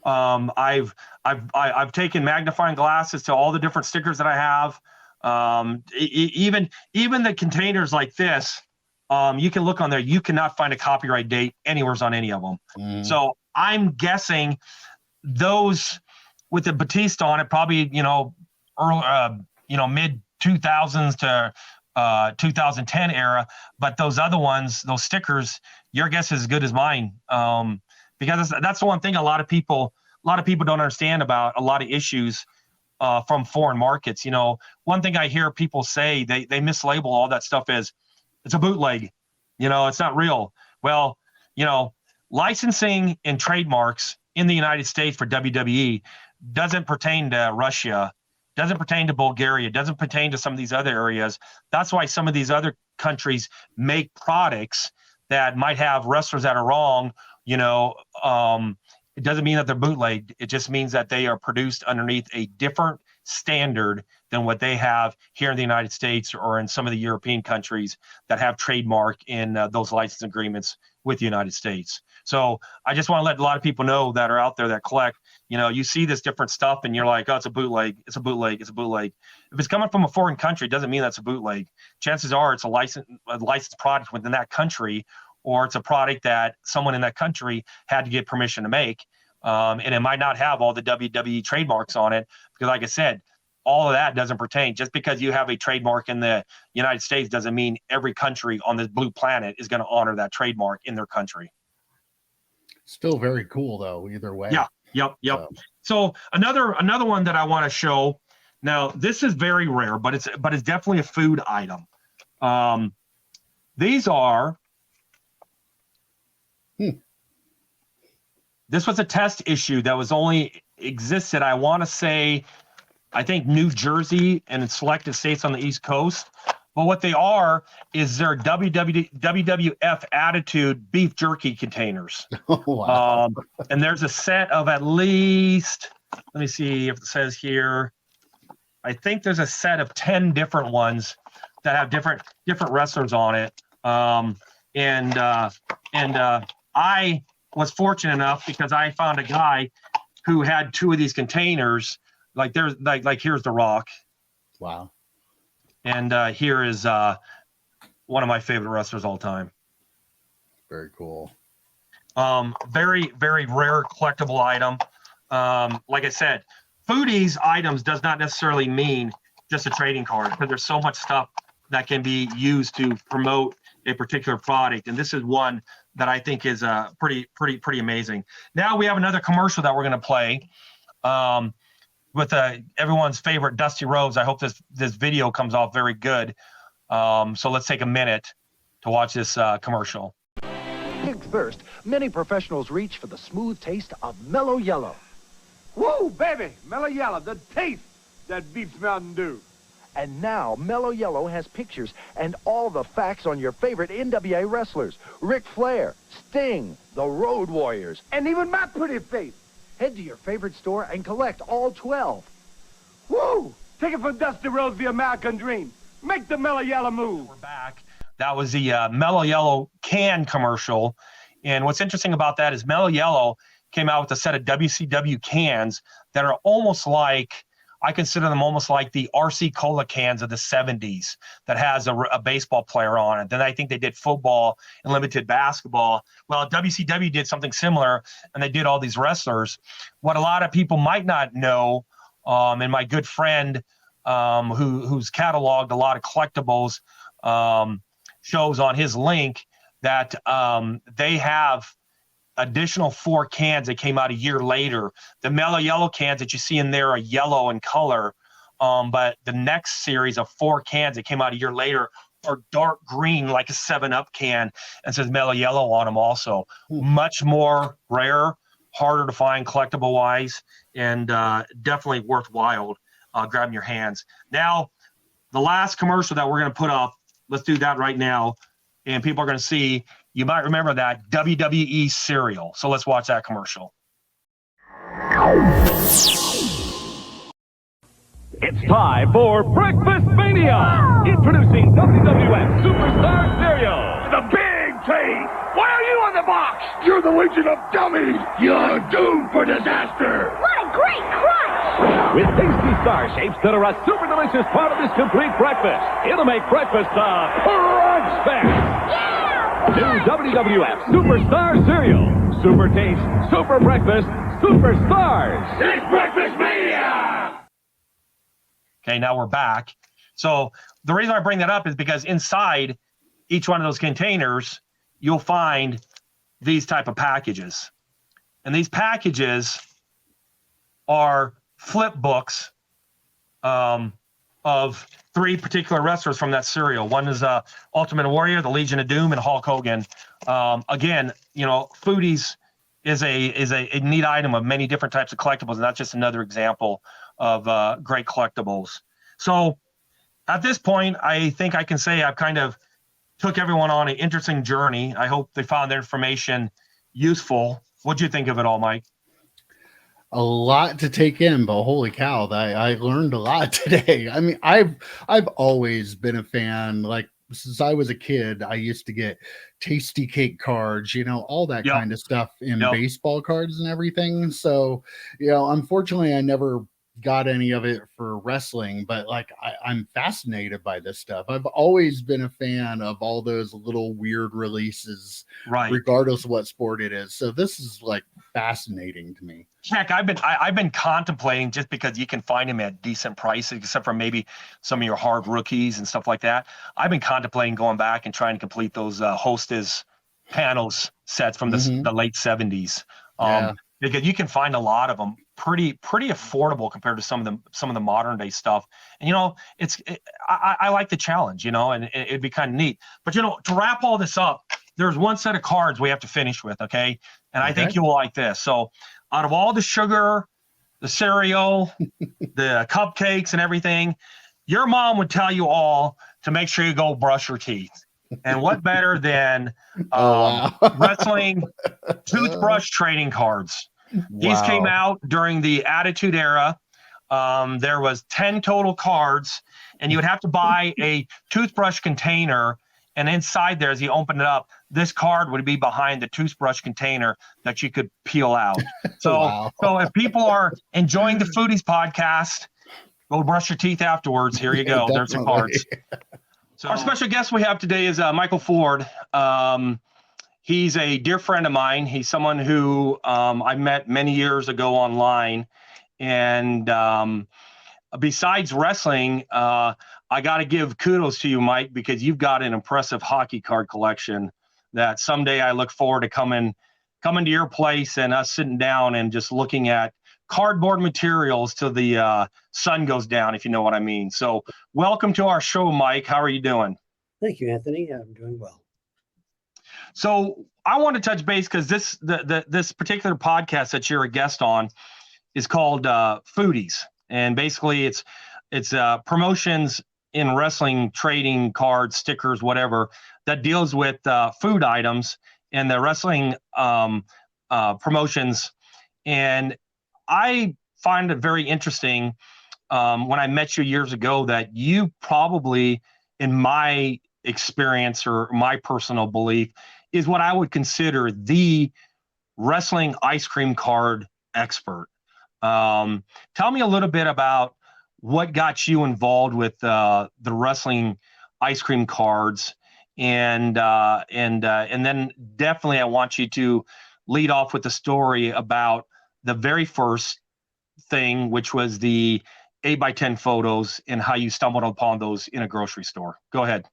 I've taken magnifying glasses to all the different stickers that I have. Even the containers like this, you can look on there. You cannot find a copyright date anywhere on any of them. Mm. So I'm guessing those with the Batista on it, probably early, mid 2000s to 2010 era. But those other ones, those stickers, your guess is as good as mine. Because that's the one thing a lot of people don't understand about a lot of issues from foreign markets. One thing I hear people say, they mislabel all that stuff as it's a bootleg. It's not real. Well, licensing and trademarks in the United States for WWE doesn't pertain to Russia, doesn't pertain to Bulgaria, doesn't pertain to some of these other areas. That's why some of these other countries make products that might have wrestlers that are wrong. It doesn't mean that they're bootlegged. It just means that they are produced underneath a different standard than what they have here in the United States or in some of the European countries that have trademark in those license agreements with the United States. So I just want to let a lot of people know that are out there that collect, you see this different stuff and you're like, oh, it's a bootleg. It's a bootleg. It's a bootleg. If it's coming from a foreign country, it doesn't mean that's a bootleg. Chances are it's a licensed product within that country, or it's a product that someone in that country had to get permission to make. And it might not have all the WWE trademarks on it because, like I said, all of that doesn't pertain. Just because you have a trademark in the United States doesn't mean every country on this blue planet is going to honor that trademark in their country. Still very cool, though, either way. Yeah, yep. So another one that I want to show. Now, this is very rare, but it's definitely a food item. These are... This was a test issue that was only existed, I want to say, I think New Jersey and in selected states on the East Coast. But what they are is their WWF Attitude beef jerky containers. Oh, wow. And there's a set of at least, let me see if it says here, I think there's a set of 10 different ones that have different wrestlers on it. I was fortunate enough because I found a guy who had 2 of these containers. Like there's like here's The Rock. Wow. And here is one of my favorite wrestlers all time. Very cool. Very, very rare collectible item. Like I said, Foodies items does not necessarily mean just a trading card because there's so much stuff that can be used to promote a particular product. And this is one that I think is pretty amazing. Now we have another commercial that we're going to play with everyone's favorite Dusty Rhodes. I hope this video comes off very good. So let's take a minute to watch this commercial. Think first, many professionals reach for the smooth taste of Mellow Yellow. Woo, baby, Mellow Yellow, the taste that beats Mountain Dew. And now, Mellow Yellow has pictures and all the facts on your favorite NWA wrestlers. Ric Flair, Sting, the Road Warriors, and even my pretty face. Head to your favorite store and collect all 12. Woo! Take it from Dusty Rhodes, the American Dream. Make the Mellow Yellow move. We're back. That was the Mellow Yellow can commercial. And what's interesting about that is Mellow Yellow came out with a set of WCW cans that are almost like, I consider them almost like the RC Cola cans of the 70s that has a baseball player on it. Then I think they did football and limited basketball. Well, WCW did something similar, and they did all these wrestlers. What a lot of people might not know and my good friend who's cataloged a lot of collectibles shows on his link that they have additional 4 cans that came out a year later. The mellow yellow cans that you see in there are yellow in color, but the next series of 4 cans that came out a year later are dark green, like a 7-Up can, and says mellow yellow on them also. Much more rare, harder to find collectible wise, and definitely worthwhile grabbing your hands. Now, the last commercial that we're going to put up, let's do that right now, and people are going to see. You might remember that WWE cereal. So let's watch that commercial. It's time for Breakfast Mania! Introducing WWF Superstar Cereal. The big taste. Why are you on the box? You're the Legion of Dummies. You're doomed for disaster. What a great crunch! With tasty star shapes that are a super delicious part of this complete breakfast. It'll make breakfast a crunch fest. Yeah! New WWF Superstar Cereal. Super taste, super breakfast, super stars. It's Breakfast Mania! Okay, now we're back. So the reason I bring that up is because inside each one of those containers, you'll find these type of packages. And these packages are flip books of 3 particular wrestlers from that cereal. One is Ultimate Warrior, the Legion of Doom, and Hulk Hogan. Again, Foodies is a neat item of many different types of collectibles, and that's just another example of great collectibles. So at this point, I think I can say I've kind of took everyone on an interesting journey. I hope they found their information useful. What'd you think of it all, Mike? A lot to take in, but holy cow, I learned a lot today. I mean, I've always been a fan. Like, since I was a kid, I used to get tasty cake cards, all that kind of stuff in baseball cards and everything. So, unfortunately, I never got any of it for wrestling, but I'm fascinated by this stuff. I've always been a fan of all those little weird releases, regardless of what sport it is. So this is fascinating to me. Heck, I've been contemplating, just because you can find them at decent prices, except for maybe some of your hard rookies and stuff like that. I've been contemplating going back and trying to complete those Hostess panels sets from the late 70s. Because you can find a lot of them pretty affordable compared to some of the modern day stuff. And I like the challenge, and it'd be kind of neat. But to wrap all this up, there's one set of cards we have to finish with, okay? And I think you'll like this. So out of all the sugar, the cereal, the cupcakes and everything, your mom would tell you all to make sure you go brush your teeth. And what better than wrestling toothbrush trading cards? These came out during the Attitude Era. There was 10 total cards, and you would have to buy a toothbrush container, and inside there, as you open it up, this card would be behind the toothbrush container that you could peel out. So, so if people are enjoying the Foodies podcast, go brush your teeth afterwards. Here you go. There's the cards. So our special guest we have today is Michael Ford. He's a dear friend of mine. He's someone who I met many years ago online. And besides wrestling, I got to give kudos to you, Mike, because you've got an impressive hockey card collection that someday I look forward to coming to your place and us sitting down and just looking at cardboard materials till the sun goes down, if you know what I mean. So welcome to our show, Mike. How are you doing? Thank you, Anthony. I'm doing well. So I want to touch base because this particular podcast that you're a guest on is called Foodies, and basically it's promotions in wrestling, trading cards, stickers, whatever, that deals with food items and the wrestling promotions. And I find it very interesting when I met you years ago that you probably, in my experience or my personal belief, is what I would consider the wrestling ice cream card expert. Tell me a little bit about what got you involved with the wrestling ice cream cards, and then definitely I want you to lead off with the story about the very first thing, which was the 8x10 photos and how you stumbled upon those in a grocery store. Go ahead.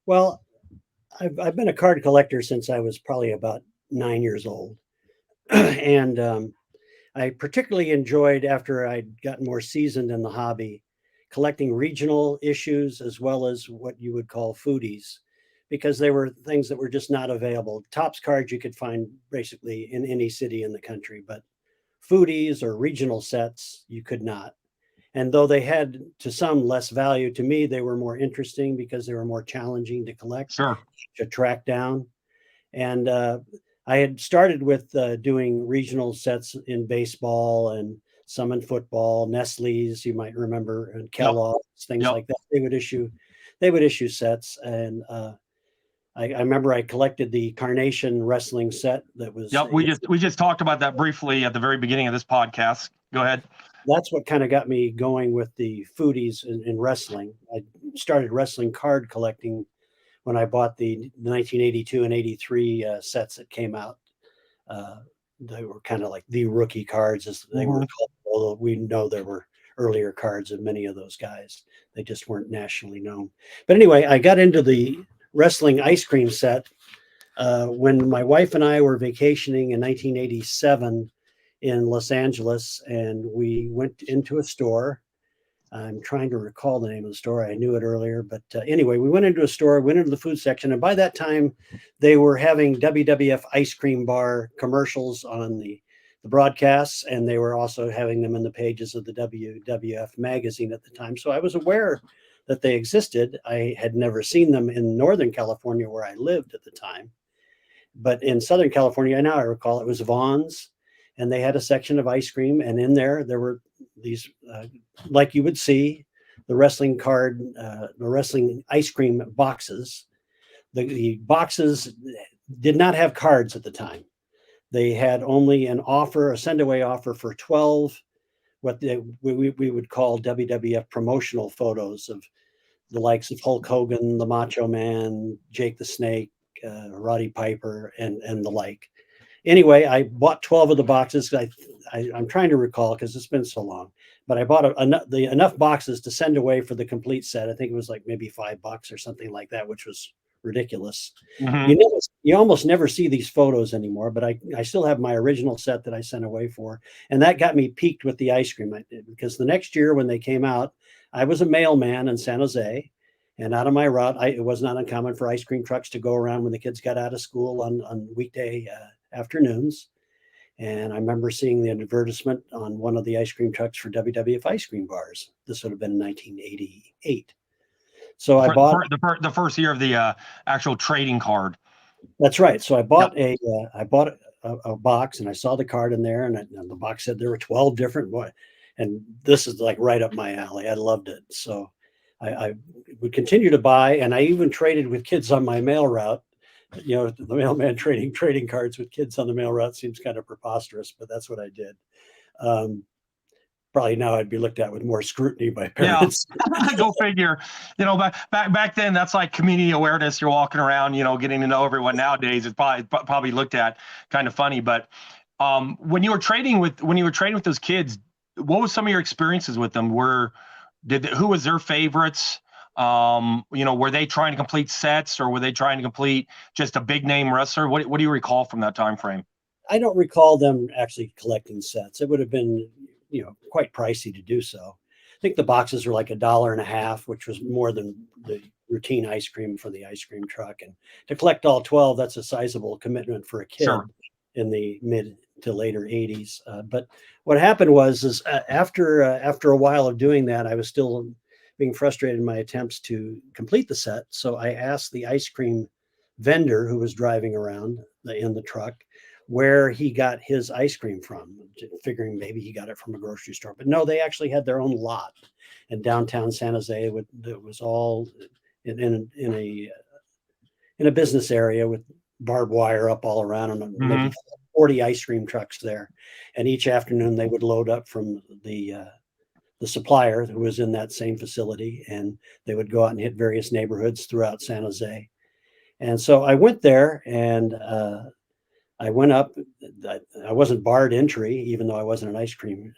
Well, I've been a card collector since I was probably about 9 years old. And I particularly enjoyed, after I'd gotten more seasoned in the hobby, collecting regional issues as well as what you would call foodies, because they were things that were just not available. Topps cards you could find basically in any city in the country, but foodies or regional sets you could not. And though they had to some less value, to me they were more interesting because they were more challenging to collect, Sure. to track down. And I had started with doing regional sets in baseball and some in football. Nestle's, you might remember, and Kellogg's, things like that. They would issue sets, and I remember I collected the Carnation wrestling set that was. Yep, we just talked about that briefly at the very beginning of this podcast. Go ahead. That's what kind of got me going with the foodies in wrestling. I started wrestling card collecting when I bought the 1982 and 83 sets that came out. They were kind of like the rookie cards, as they were called, although we know there were earlier cards of many of those guys. They just weren't nationally known. But anyway, I got into the wrestling ice cream set when my wife and I were vacationing in 1987 in Los Angeles, and we went into a store. I'm trying to recall the name of the store. I knew it earlier, but anyway, we went into a store, went into the food section, and by that time, they were having WWF Ice Cream Bar commercials on the broadcasts, and they were also having them in the pages of the WWF magazine at the time. So I was aware that they existed. I had never seen them in Northern California, where I lived at the time, but in Southern California, now I recall, it was Vaughn's, and they had a section of ice cream, and in there were these, like you would see, the wrestling ice cream boxes. The boxes did not have cards at the time. They had only an offer, a send-away offer for 12, what we would call WWF promotional photos of the likes of Hulk Hogan, the Macho Man, Jake the Snake, Roddy Piper, and the like. Anyway, I bought 12 of the boxes. I'm trying to recall because it's been so long, but I bought enough boxes to send away for the complete set. I think it was like maybe $5 or something like that, which was ridiculous. Mm-hmm. You almost never see these photos anymore, but I still have my original set that I sent away for. And that got me piqued with the ice cream, because the next year when they came out, I was a mailman in San Jose. And out of my route, it was not uncommon for ice cream trucks to go around when the kids got out of school on weekday afternoons. And I remember seeing the advertisement on one of the ice cream trucks for WWF Ice Cream Bars. This would have been 1988. So I bought the first year of the actual trading card. That's right. So I bought a box, and I saw the card in there, and the box said there were 12 different. And this is like right up my alley. I loved it. So I would continue to buy, and I even traded with kids on my mail route. You know, the mailman trading cards with kids on the mail route seems kind of preposterous, but that's what I did. Probably now I'd be looked at with more scrutiny by parents. Yeah. Go figure. You know, back then, that's like community awareness. You're walking around, getting to know everyone. Nowadays, it's probably looked at kind of funny. But when you were trading with those kids, what was some of your experiences with them? Who was their favorites? Were they trying to complete sets, or were they trying to complete just a big name wrestler? What do you recall from that time frame? I don't recall them actually collecting sets. It would have been, quite pricey to do so. I think the boxes were like $1.50, which was more than the routine ice cream for the ice cream truck. And to collect all 12, that's a sizable commitment for a kid. Sure. In the mid to later 80s. But what happened was after a while of doing that, I was still being frustrated in my attempts to complete the set. So I asked the ice cream vendor who was driving around in the truck where he got his ice cream from, figuring maybe he got it from a grocery store. But no, they actually had their own lot in downtown San Jose. It was all in a business area with barbed wire up all around, and maybe 40 ice cream trucks there. And each afternoon they would load up from the supplier who was in that same facility, and they would go out and hit various neighborhoods throughout San Jose. And so I went there, and I went up. I wasn't barred entry, even though I wasn't an ice cream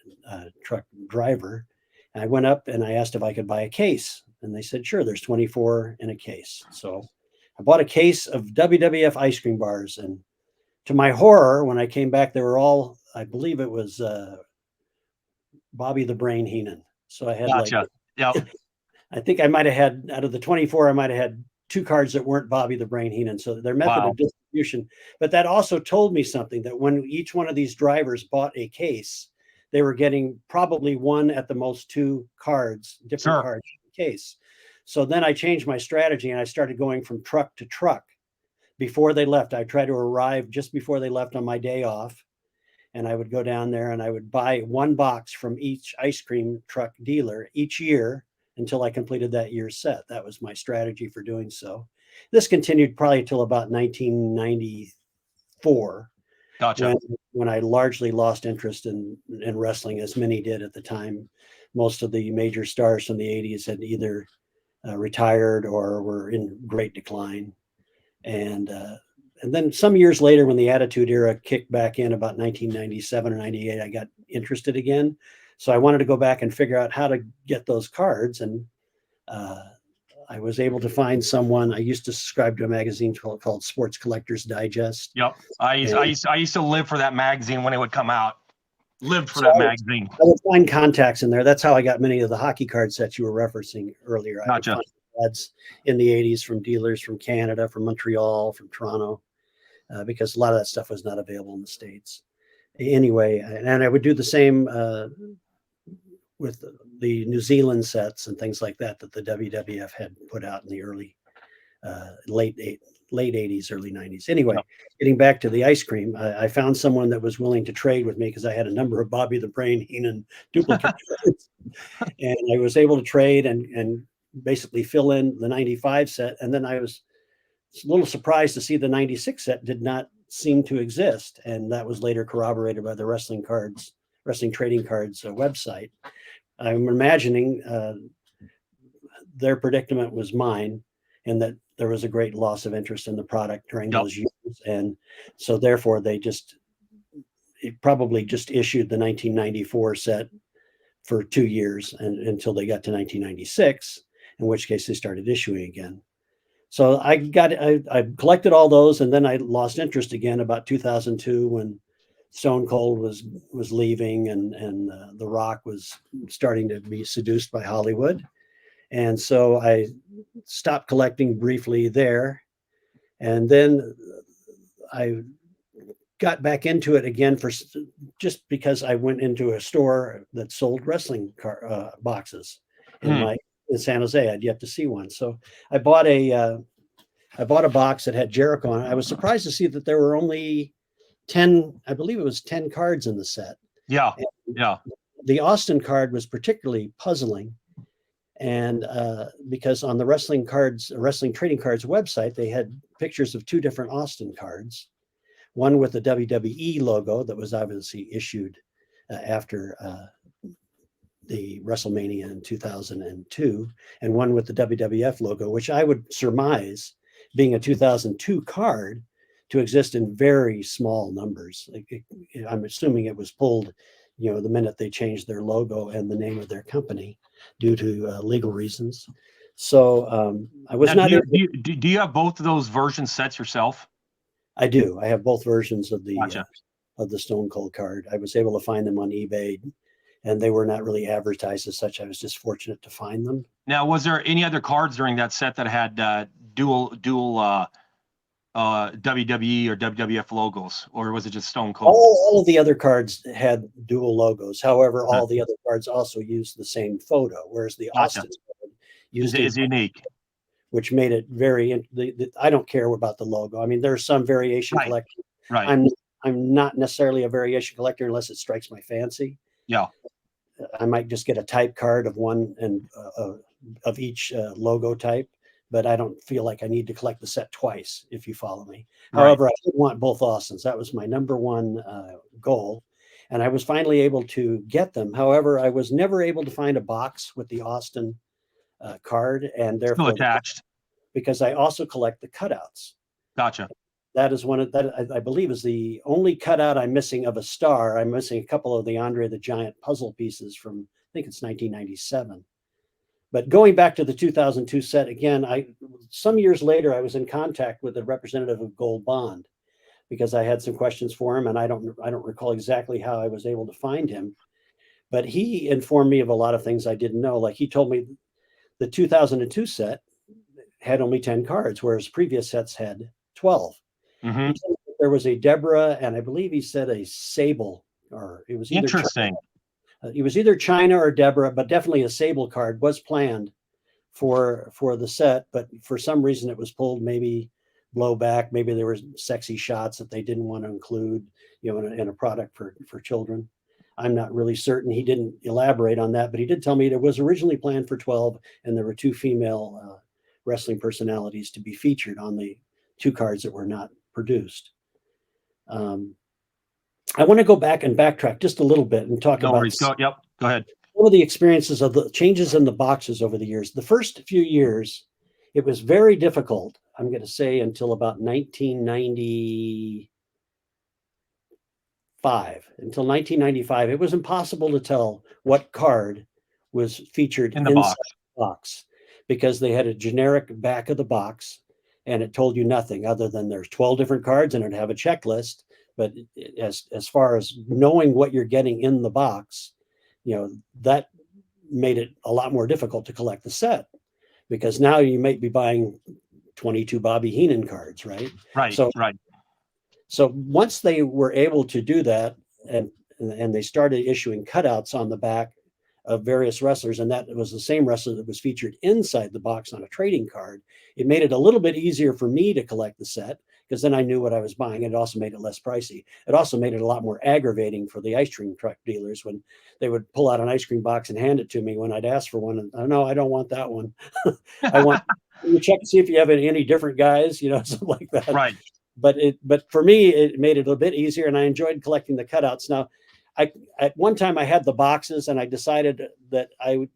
truck driver. And I went up and I asked if I could buy a case. And they said, sure, there's 24 in a case. So I bought a case of WWF ice cream bars. And to my horror, when I came back, they were all, I believe it was Bobby the Brain Heenan. So I had I think I might have had, out of the 24, I might have had 2 cards that weren't Bobby the Brain Heenan. So their method of distribution. But that also told me something, that when each one of these drivers bought a case, they were getting probably 1 at the most 2 cards, different cards in the case. So then I changed my strategy and I started going from truck to truck. Before they left, I tried to arrive just before they left on my day off. And I would go down there and I would buy 1 box from each ice cream truck dealer each year until I completed that year's set. That was my strategy for doing so. This continued probably until about 1994. Gotcha. When I largely lost interest in wrestling, as many did at the time. Most of the major stars from the 80s had either retired or were in great decline. And then some years later, when the Attitude Era kicked back in about 1997 or 98, I got interested again. So I wanted to go back and figure out how to get those cards. And I was able to find someone. I used to subscribe to a magazine called Sports Collectors Digest. Yep. I used to live for that magazine when it would come out. Lived for that magazine. I would find contacts in there. That's how I got many of the hockey card sets you were referencing earlier. Gotcha. I would find ads in the 80s from dealers from Canada, from Montreal, from Toronto, because a lot of that stuff was not available in the States. Anyway, and I would do the same with the New Zealand sets and things like that the WWF had put out in the early, late 80s, early 90s. Anyway, getting back to the ice cream, I found someone that was willing to trade with me because I had a number of Bobby the Brain Heenan duplicate cards. And I was able to trade and basically fill in the 95 set. And then I was a little surprised to see the 96 set did not seem to exist. And that was later corroborated by the Wrestling Trading Cards website. I'm imagining their predicament was mine, and that there was a great loss of interest in the product during those years. And so therefore they probably just issued the 1994 set for 2 years until they got to 1996, in which case they started issuing again. So I collected all those, and then I lost interest again about 2002 when Stone Cold was leaving and The Rock was starting to be seduced by Hollywood. And so I stopped collecting briefly there. And then I got back into it again just because I went into a store that sold wrestling boxes in San Jose. I'd yet to see one. So I bought a box that had Jericho on it. I was surprised to see that there were only 10, I believe it was 10 cards in the set. Yeah. The Austin card was particularly puzzling. And because on the Wrestling Trading Cards website, they had pictures of 2 different Austin cards, one with the WWE logo that was obviously issued after the WrestleMania in 2002, and one with the WWF logo, which I would surmise, being a 2002 card, to exist in very small numbers. I'm assuming it was pulled, the minute they changed their logo and the name of their company due to legal reasons. So I was not. Do you have both of those version sets yourself? I do. I have both versions of the Stone Cold card. I was able to find them on eBay, and they were not really advertised as such. I was just fortunate to find them. Now, was there any other cards during that set that had dual WWE or WWF logos, or was it just Stone Cold? All of the other cards had dual logos. However, all the other cards also used the same photo, whereas the Austin card is unique, which made it very. I don't care about the logo. I mean, there's some variation collector. Right. I'm not necessarily a variation collector unless it strikes my fancy. Yeah. I might just get a type card of one and of each logo type. But I don't feel like I need to collect the set twice, if you follow me. Right. However, I did want both Austins. That was my number one goal. And I was finally able to get them. However, I was never able to find a box with the Austin card, and therefore still attached, because I also collect the cutouts. Gotcha. That is one of that I believe is the only cutout I'm missing of a star. I'm missing a couple of the Andre the Giant puzzle pieces from, I think it's 1997. But going back to the 2002 set again, some years later I was in contact with a representative of Gold Bond because I had some questions for him, and I don't recall exactly how I was able to find him, but he informed me of a lot of things I didn't know. Like he told me the 2002 set had only 10 cards, whereas previous sets had 12. Mm-hmm. There was a Deborah, and I believe he said a Sable, or it was either interesting. It was either China or Deborah, but definitely a Sable card was planned for the set, but for some reason it was pulled, maybe blowback, maybe there were sexy shots that they didn't want to include, in a product for children. I'm not really certain. He didn't elaborate on that, but he did tell me it was originally planned for 12, and there were 2 female wrestling personalities to be featured on the 2 cards that were not produced. I want to go back and backtrack just a little bit and talk about Go ahead. Some of the experiences of the changes in the boxes over the years. The first few years, it was very difficult, I'm going to say, until about 1995. Until 1995, it was impossible to tell what card was featured in the box because they had a generic back of the box, and it told you nothing other than there's 12 different cards and it'd have a checklist. But as far as knowing what you're getting in the box, that made it a lot more difficult to collect the set, because now you might be buying 22 Bobby Heenan cards, right? Right. So once they were able to do that, and they started issuing cutouts on the back of various wrestlers, and that was the same wrestler that was featured inside the box on a trading card, it made it a little bit easier for me to collect the set, because then I knew what I was buying. It also made it less pricey. It also made it a lot more aggravating for the ice cream truck dealers when they would pull out an ice cream box and hand it to me when I'd ask for one. And no, I don't want that one. I want you check to see if you have any different guys, something like that. Right. But for me, it made it a bit easier, and I enjoyed collecting the cutouts. Now, at one time I had the boxes, and I decided that I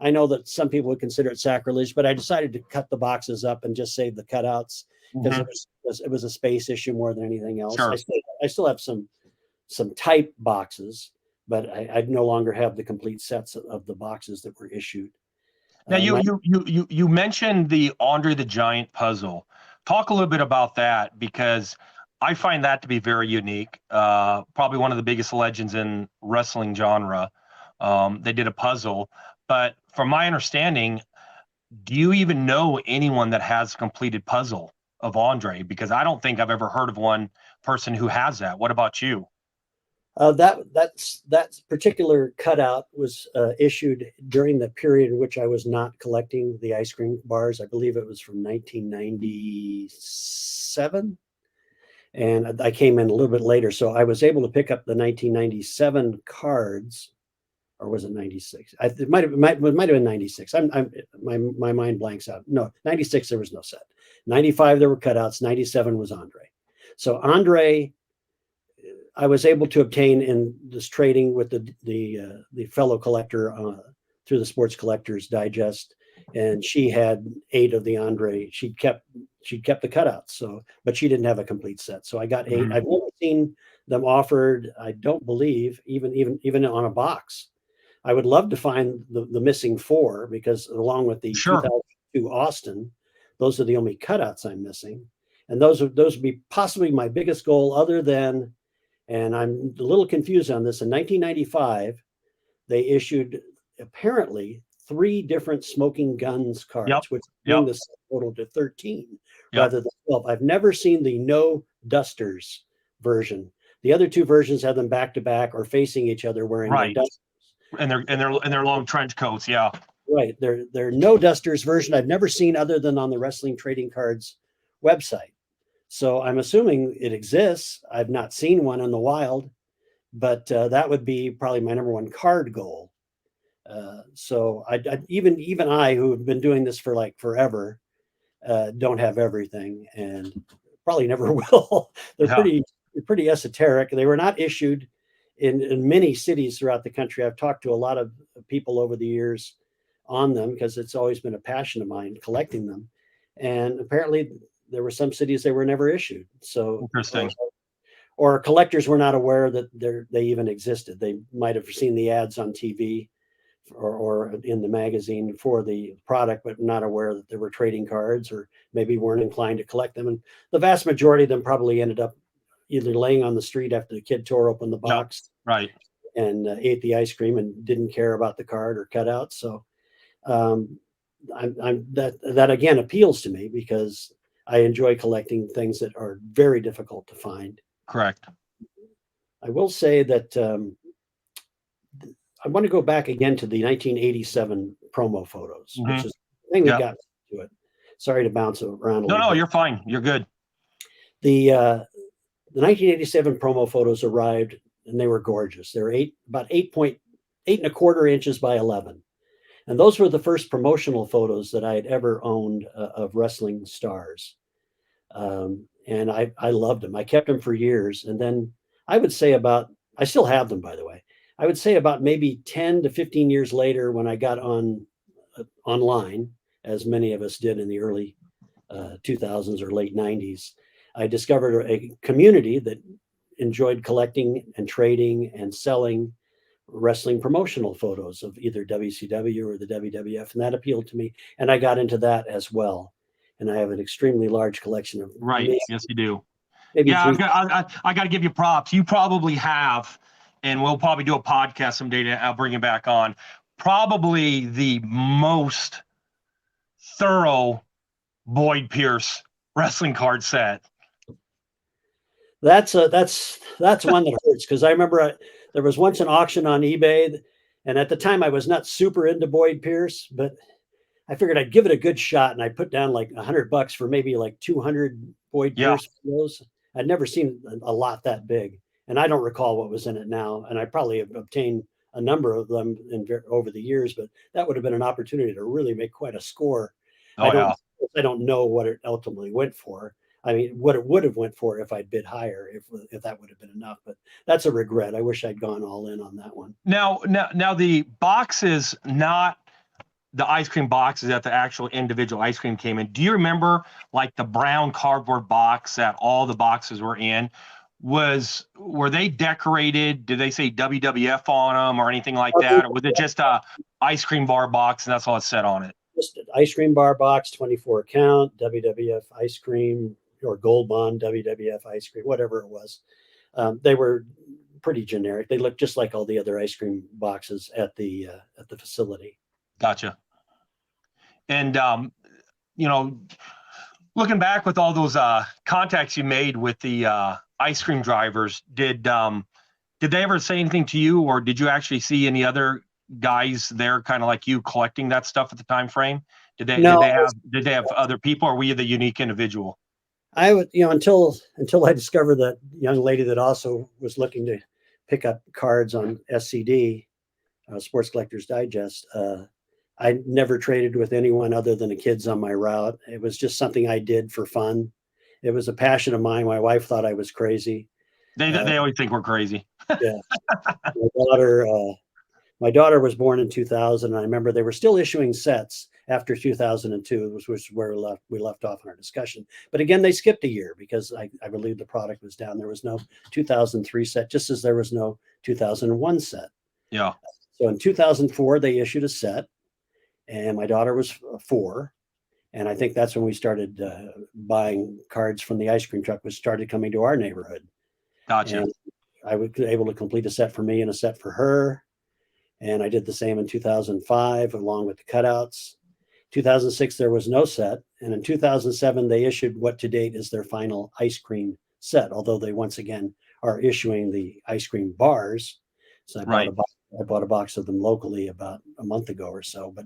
know that some people would consider it sacrilege, but I decided to cut the boxes up and just save the cutouts, because it was a space issue more than anything else. Sure. I still have some type boxes, but I no longer have the complete sets of the boxes that were issued. Now you mentioned the Andre the Giant puzzle. Talk a little bit about that, because I find that to be very unique. Probably one of the biggest legends in wrestling genre. They did a puzzle, but from my understanding, do you even know anyone that has a completed puzzle of Andre? Because I don't think I've ever heard of one person who has that. What about you? That particular cutout was issued during the period in which I was not collecting the ice cream bars. I believe it was from 1997, and I came in a little bit later, so I was able to pick up the 1997 cards. Or was it 96? It might have been 96. My mind blanks out. No, 96 there was no set. 95 there were cutouts. 97 was Andre. So Andre, I was able to obtain in this trading with the fellow collector through the Sports Collectors Digest, and she had 8 of the Andre. She kept the cutouts. So, but she didn't have a complete set. So I got 8. Mm-hmm. I've never seen them offered. I don't believe even on a box. I would love to find the missing 4, because along with the 2002 Austin, those are the only cutouts I'm missing. And those would be possibly my biggest goal, other than, and I'm a little confused on this, in 1995, they issued apparently 3 different Smoking Guns cards, which bring the total to 13 rather than 12. I've never seen the No Dusters version. The other 2 versions have them back to back or facing each other wearing their dusters. And their long trench coats, Right. They're No Dusters version I've never seen other than on the Wrestling Trading Cards website. So I'm assuming it exists. I've not seen one in the wild, but that would be probably my number 1 card goal. So even I, who have been doing this for like forever, don't have everything, and probably never will. They're pretty esoteric. They were not issued in many cities throughout the country. I've talked to a lot of people over the years on them, because it's always been a passion of mine collecting them. And apparently there were some cities they were never issued. So interesting. Or collectors were not aware that they even existed. They might have seen the ads on TV or in the magazine for the product, but not aware that there were trading cards, or maybe weren't inclined to collect them. And the vast majority of them probably ended up either laying on the street after the kid tore open the box, right, and ate the ice cream and didn't care about the card or cutout. So that again appeals to me because I enjoy collecting things that are very difficult to find. Correct. I will say that I want to go back again to the 1987 promo photos, which is the thing that got me to it. Sorry to bounce around a little bit. No, you're fine. You're good. The 1987 promo photos arrived, and they were gorgeous. They were about 8.25 inches by 11. And those were the first promotional photos that I had ever owned of wrestling stars. And I loved them. I kept them for years. And then I would say I still have them, by the way. I would say about maybe 10 to 15 years later, when I got online, as many of us did in the early 2000s or late 90s, I discovered a community that enjoyed collecting and trading and selling wrestling promotional photos of either WCW or the WWF, and that appealed to me. And I got into that as well. And I have an extremely large collection of Yes, you do. Yeah, I got to give you props. You probably have, and we'll probably do a podcast someday. I'll bring you back on. Probably the most thorough Boyd Pierce wrestling card set. That's one that hurts, because I remember there was once an auction on eBay, and at the time I was not super into Boyd Pierce, but I figured I'd give it a good shot, and I put down like $100 for maybe like 200 Boyd Pierce photos. I'd never seen a lot that big, and I don't recall what was in it now, and I probably have obtained a number of them over the years, but that would have been an opportunity to really make quite a score. I don't know what it ultimately went for. I mean, what it would have went for if I'd bid higher, if that would have been enough. But that's a regret. I wish I'd gone all in on that one. Now the box is not the ice cream boxes that the actual individual ice cream came in. Do you remember like the brown cardboard box that all the boxes were in? Were they decorated? Did they say WWF on them or anything like that? Or was it just a ice cream bar box and that's all it said on it? Just an ice cream bar box, 24 count, WWF ice cream, or Gold Bond WWF ice cream, whatever it was. They were pretty generic. They looked just like all the other ice cream boxes at the facility. Gotcha. And looking back with all those contacts you made with the ice cream drivers, did they ever say anything to you, or did you actually see any other guys there kind of like you collecting that stuff at the time frame? Did they have other people, or were you the unique individual? I would, until I discovered that young lady that also was looking to pick up cards on SCD, Sports Collectors Digest. I never traded with anyone other than the kids on my route. It was just something I did for fun. It was a passion of mine. My wife thought I was crazy. They always think we're crazy. Yeah. My daughter was born in 2000. And I remember they were still issuing sets after 2002, which was where we left off in our discussion. But again, they skipped a year because I believe the product was down. There was no 2003 set, just as there was no 2001 set. Yeah. So in 2004, they issued a set, and my daughter was 4. And I think that's when we started buying cards from the ice cream truck, which started coming to our neighborhood. Gotcha. And I was able to complete a set for me and a set for her. And I did the same in 2005, along with the cutouts. 2006, there was no set. And in 2007, they issued what to date is their final ice cream set, although they once again are issuing the ice cream bars. So I bought a box of them locally about a month ago or so, but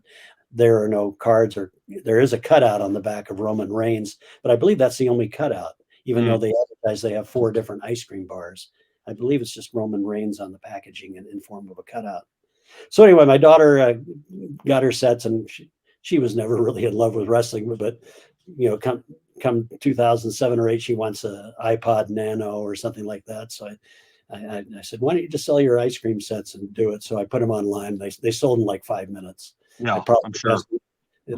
there are no cards, or there is a cutout on the back of Roman Reigns, but I believe that's the only cutout, even though they advertise they have 4 different ice cream bars. I believe it's just Roman Reigns on the packaging in form of a cutout. So anyway, my daughter got her sets, and she was never really in love with wrestling, but come 2007 or 8, she wants a iPod Nano or something like that. So I said, why don't you just sell your ice cream sets and do it? So I put them online. They sold in like 5 minutes. Yeah, I'm sure.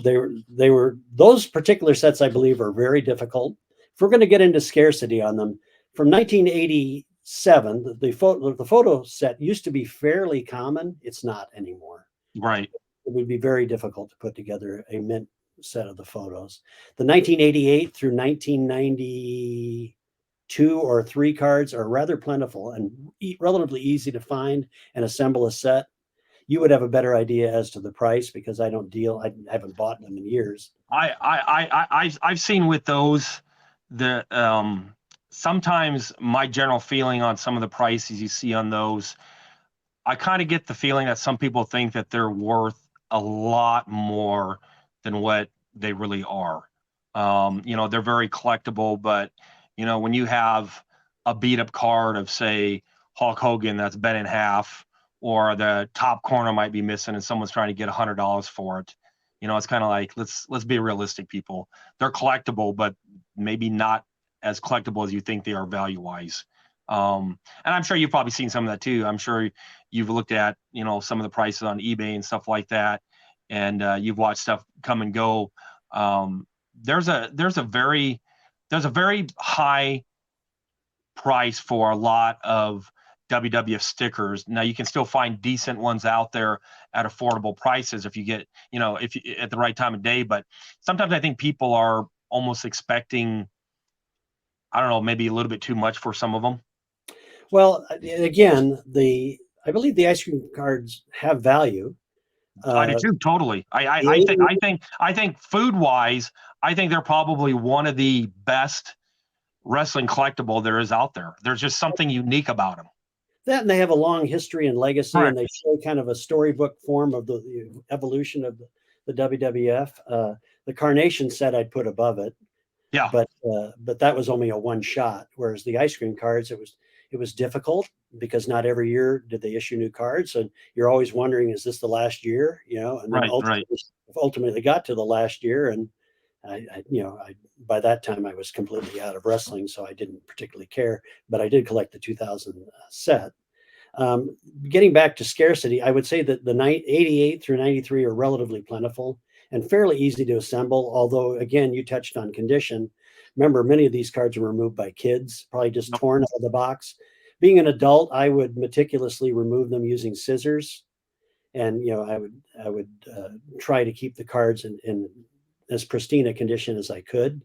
They were those particular sets, I believe, are very difficult. If we're going to get into scarcity on them, from 1987, the photo set used to be fairly common. It's not anymore. Right. It would be very difficult to put together a mint set of the photos. The 1988 through 1992 or 3 cards are rather plentiful and relatively easy to find and assemble a set. You would have a better idea as to the price because I haven't bought them in years. I've seen with those sometimes my general feeling on some of the prices you see on those, I kind of get the feeling that some people think that they're worth a lot more than what they really are. They're very collectible, but when you have a beat up card of, say, Hulk Hogan that's bent in half, or the top corner might be missing and someone's trying to get $100 for it, it's kind of like, let's be realistic, people. They're collectible, but maybe not as collectible as you think they are value wise. And I'm sure you've probably seen some of that too. I'm sure you've looked at, some of the prices on eBay and stuff like that. And you've watched stuff come and go. There's a very high price for a lot of WWF stickers. Now you can still find decent ones out there at affordable prices if you get, if you at the right time of day. But sometimes I think people are almost expecting, I don't know, maybe a little bit too much for some of them. Well, again, I believe the ice cream cards have value. I do too, totally. I think food wise, I think they're probably one of the best wrestling collectible there is out there. There's just something unique about them. That, and they have a long history and legacy, Right. And they show kind of a storybook form of the evolution of the WWF. The Carnation set I'd put above it. Yeah. But that was only a one shot, whereas the ice cream cards, it was difficult because not every year did they issue new cards, and you're always wondering, is this the last year? And then ultimately got to the last year, and I by that time I was completely out of wrestling, so I didn't particularly care, but I did collect the 2000 set. Getting back to scarcity, I would say that the 88 through 93 are relatively plentiful and fairly easy to assemble. Although, again, you touched on condition. Remember, many of these cards were removed by kids, probably just torn out of the box. Being an adult, I would meticulously remove them using scissors, and I would try to keep the cards in as pristine a condition as I could.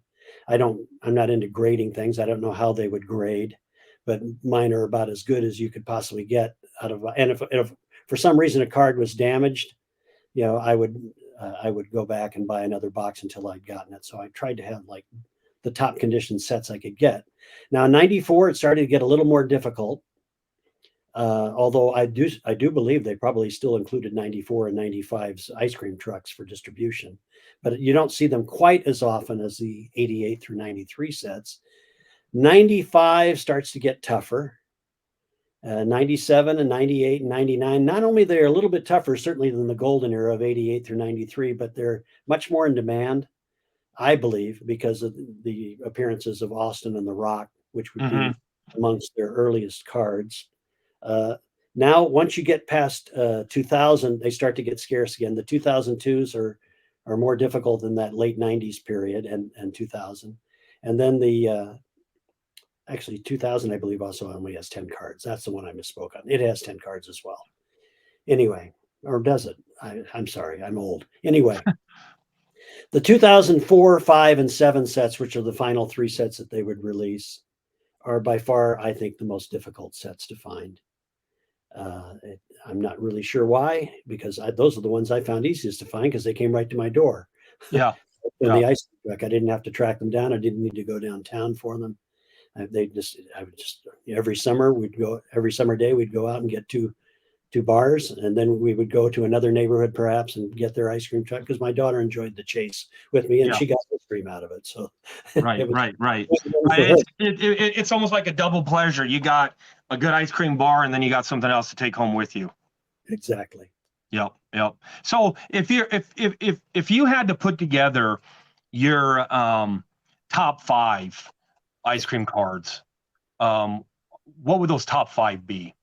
I'm not into grading things. I don't know how they would grade, but mine are about as good as you could possibly get out of. And if for some reason a card was damaged, I would go back and buy another box until I'd gotten it. So I tried to have like the top condition sets I could get. Now in 94, it started to get a little more difficult. Although I do believe they probably still included 94 and 95's ice cream trucks for distribution, but you don't see them quite as often as the 88 through 93 sets. 95 starts to get tougher. 97 and 98 and 99, not only they're a little bit tougher, certainly than the golden era of 88 through 93, but they're much more in demand, I believe, because of the appearances of Austin and The Rock, which would be amongst their earliest cards. Now, once you get past 2000, they start to get scarce again. The 2002s are more difficult than that late 90s period and 2000. And then actually 2000, I believe, also only has 10 cards. That's the one I misspoke on. It has 10 cards as well. Anyway, or does it? I'm sorry, I'm old. Anyway, the 2004, 5, and 7 sets, which are the final 3 sets that they would release, are by far, I think, the most difficult sets to find. I'm not really sure why, because those are the ones I found easiest to find because they came right to my door. Yeah. In the ice truck, I didn't have to track them down. I didn't need to go downtown for them. Every summer day we'd go out and get two bars, and then we would go to another neighborhood perhaps and get their ice cream truck because my daughter enjoyed the chase with me and she got ice cream out of it. So right. It's almost like a double pleasure. You got a good ice cream bar and then you got something else to take home with you. Exactly. Yep. So if you had to put together your top 5 ice cream cards, what would those top 5 be?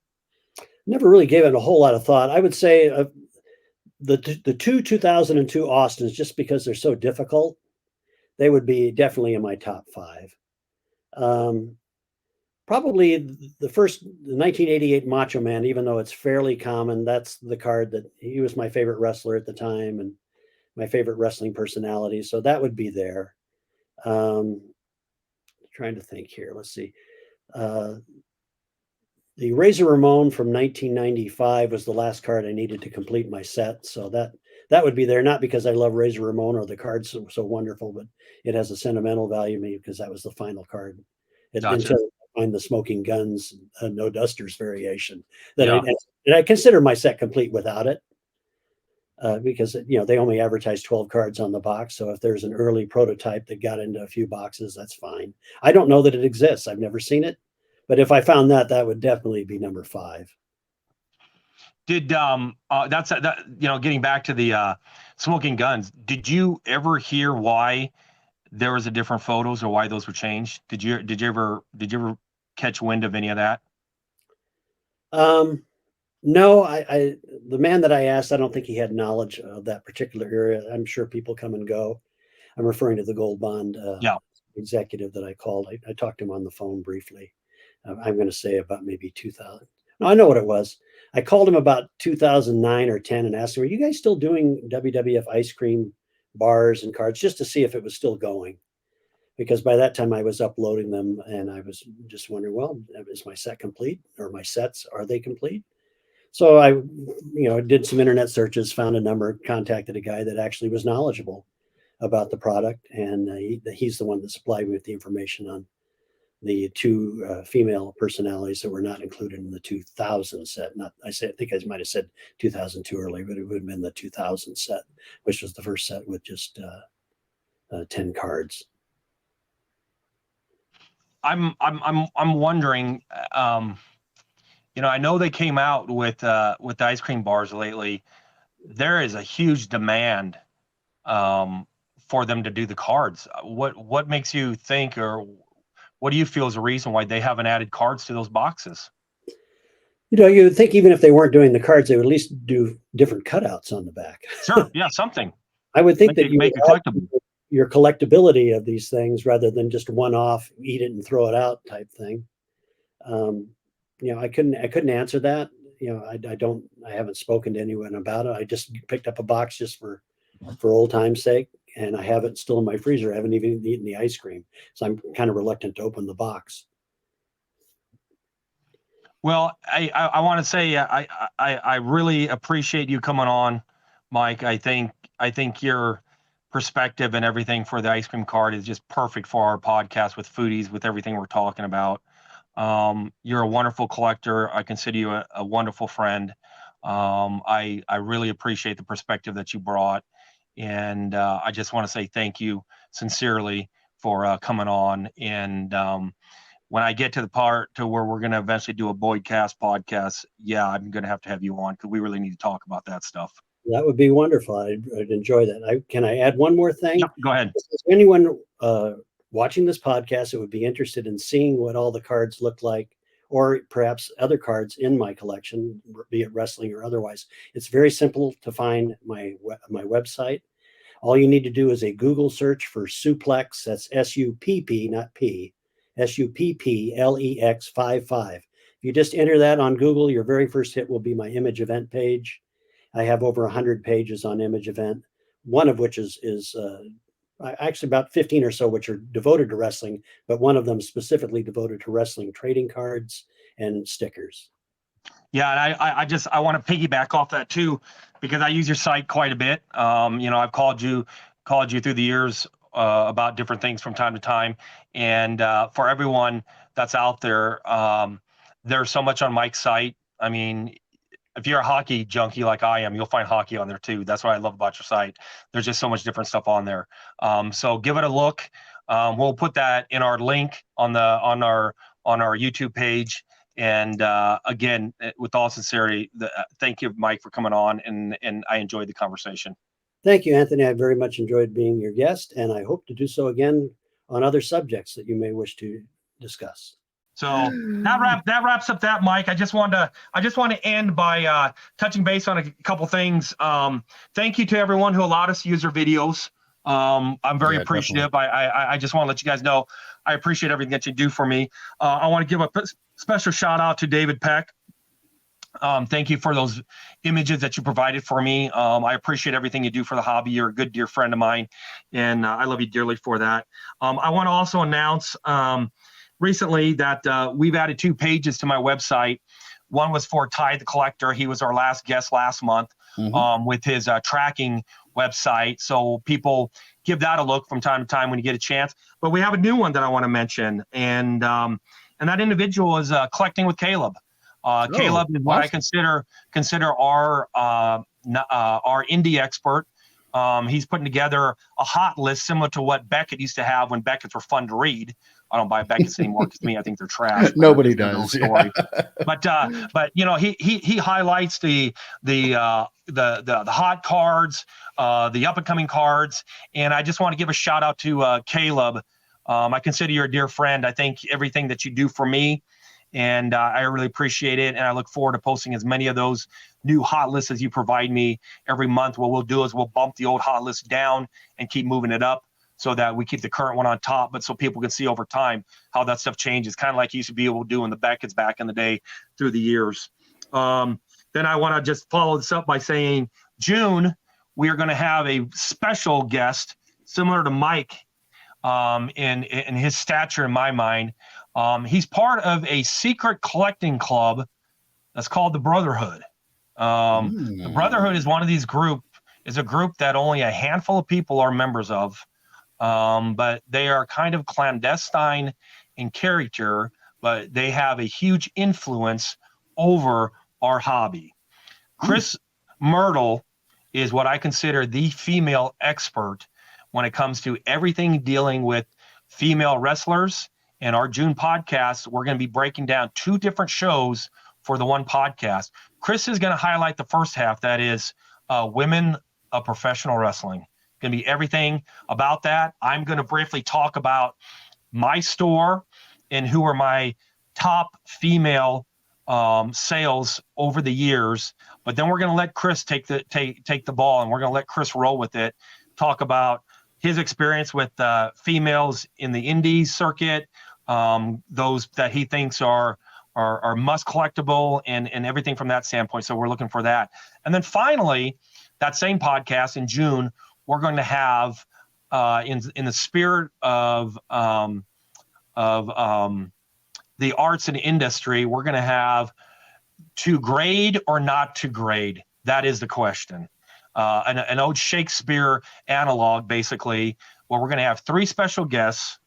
Never really gave it a whole lot of thought. I would say the two 2002 Austins, just because they're so difficult, they would be definitely in my top 5. Probably the 1988 Macho Man, even though it's fairly common, that's the card that he was my favorite wrestler at the time and my favorite wrestling personality. So that would be there. Trying to think here. Let's see. The Razor Ramon from 1995 was the last card I needed to complete my set. So that would be there, not because I love Razor Ramon or the card's so wonderful, but it has a sentimental value to me because that was the final card. Gotcha. Until I find the Smoking Guns No Dusters variation that I consider my set complete without it. Because they only advertise 12 cards on the box. So if there's an early prototype that got into a few boxes, that's fine. I don't know that it exists. I've never seen it, but if I found that would definitely be number 5. Did getting back to the Smoking Guns, did you ever hear why there was a different photos or why those were changed? Did you ever catch wind of any of that? No, the man that I asked, I don't think he had knowledge of that particular area. I'm sure people come and go. I'm referring to the Gold Bond executive that I called. I talked to him on the phone briefly. I'm going to say about maybe 2000. No, I know what it was. I called him about 2009 or 10 and asked him, "Are you guys still doing WWF Ice Cream Bars and cards?" Just to see if it was still going. Because by that time I was uploading them and I was just wondering, well, is my set complete, or my sets, are they complete? So I, did some internet searches, found a number, contacted a guy that actually was knowledgeable about the product. And he's the one that supplied me with the information on the 2 female personalities that were not included in the 2000 set. I think I might have said 2002 earlier, but it would have been the 2000 set, which was the first set with just 10 cards. I'm wondering, I know they came out with the ice cream bars lately. There is a huge demand for them to do the cards. What makes you think, or what do you feel is the reason why they haven't added cards to those boxes? You would think even if they weren't doing the cards, they would at least do different cutouts on the back. Sure, yeah, something. I would think that you make it collectible. Your collectability of these things rather than just one-off, eat it and throw it out type thing. I couldn't answer that. I haven't spoken to anyone about it. I just picked up a box just for old time's sake, and I have it still in my freezer. I haven't even eaten the ice cream, so I'm kind of reluctant to open the box. Well, I want to say I really appreciate you coming on, Mike. I think your perspective and everything for the ice cream card is just perfect for our podcast with Foodies, with everything we're talking about. You're a wonderful collector. I consider you a wonderful friend. I really appreciate the perspective that you brought. And I just want to say thank you sincerely for coming on. And when I get to the part to where we're going to eventually do a Boydcast podcast, I'm going to have you on, because we really need to talk about that stuff. That would be wonderful. I'd enjoy that. Can I add one more thing? Yep, go ahead. Is anyone watching this podcast that would be interested in seeing what all the cards look like, or perhaps other cards in my collection, be it wrestling or otherwise? It's very simple to find my website. All you need to do is a Google search for Suplex. That's SUPP, not P. SUPPLEX 55. If you just enter that on Google, your very first hit will be my image event page. I have over 100 pages on image event, one of which is actually about 15 or so, which are devoted to wrestling, but one of them specifically devoted to wrestling trading cards and stickers. Yeah, and I want to piggyback off that too, because I use your site quite a bit. I've called you through the years about different things from time to time, and for everyone that's out there, there's so much on Mike's site. I mean, if you're a hockey junkie like I am, you'll find hockey on there too. That's what I love about your site. There's just so much different stuff on there. So give it a look. We'll put that in our link on our YouTube page. And again, with all sincerity, thank you, Mike, for coming on, and I enjoyed the conversation. Thank you, Anthony. I very much enjoyed being your guest, and I hope to do so again on other subjects that you may wish to discuss. So that wraps up that, Mike. I just want to end by touching base on a couple things. Thank you to everyone who allowed us to use their videos. I'm very appreciative. I just want to let you guys know I appreciate everything that you do for me. I want to give a special shout out to David Peck. Thank you for those images that you provided for me. I appreciate everything you do for the hobby. You're a good, dear friend of mine, and I love you dearly for that. I want to also announce recently that we've added 2 pages to my website. One was for Ty the Collector. He was our last guest last month with his tracking website. So people give that a look from time to time when you get a chance. But we have a new one that I want to mention, and that individual is Collecting with Caleb. Caleb is what I consider our indie expert. He's putting together a hot list similar to what Beckett used to have when Beckett's were fun to read. I don't buy Beckett's anymore because to me I think they're trash. Nobody does. Story. But you know he highlights the hot cards, the up and coming cards, and I just want to give a shout out to Caleb. I consider you a dear friend. I think everything that you do for me. And I really appreciate it. And I look forward to posting as many of those new hot lists as you provide me every month. What we'll do is we'll bump the old hot list down and keep moving it up so that we keep the current one on top, but so people can see over time how that stuff changes, kind of like you used to be able to do in the Beckett's back in the day through the years. Then I want to just follow this up by saying June, we are going to have a special guest similar to Mike in his stature in my mind. He's part of a secret collecting club that's called the Brotherhood. The Brotherhood is one of these is a group that only a handful of people are members of, but they are kind of clandestine in character, but they have a huge influence over our hobby. Chris Myrtle is what I consider the female expert when it comes to everything dealing with female wrestlers. In our June podcast, we're going to be breaking down 2 different shows for the one podcast. Chris is going to highlight the first half, that is women of professional wrestling. Going to be everything about that. I'm going to briefly talk about my store and who are my top female sales over the years. But then we're going to let Chris take the ball, and we're going to let Chris roll with it, talk about his experience with females in the indie circuit, those that he thinks are must collectible and everything from that standpoint. So we're looking for that. And then finally, that same podcast in June, we're going to have in the spirit of the arts and industry, we're going to have to grade or not to grade. That is the question. An old Shakespeare analog, basically, where we're going to have 3 special guests,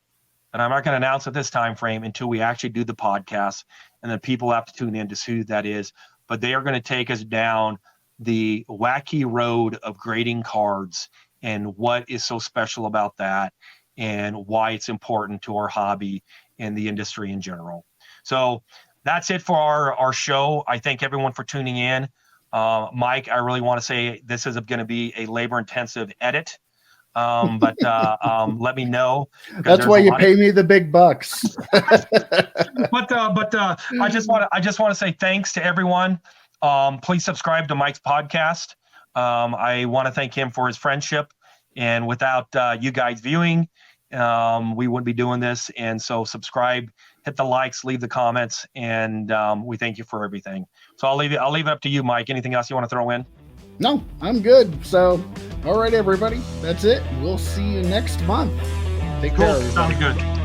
and I'm not going to announce at this time frame until we actually do the podcast, and then people have to tune in to see who that is. But they are going to take us down the wacky road of grading cards and what is so special about that and why it's important to our hobby and the industry in general. So that's it for our show. I thank everyone for tuning in. Mike, I really want to say this is going to be a labor-intensive edit, but let me know. That's why you pay me the big bucks. But I just want to say thanks to everyone. Please subscribe to Mike's podcast. I want to thank him for his friendship, and without you guys viewing, we wouldn't be doing this. And so subscribe, hit the likes, leave the comments, and we thank you for everything. So I'll leave it up to you, Mike. Anything else you want to throw in? No, I'm good. So, all right, everybody, that's it. We'll see you next month. Take care, everybody. Sounds good.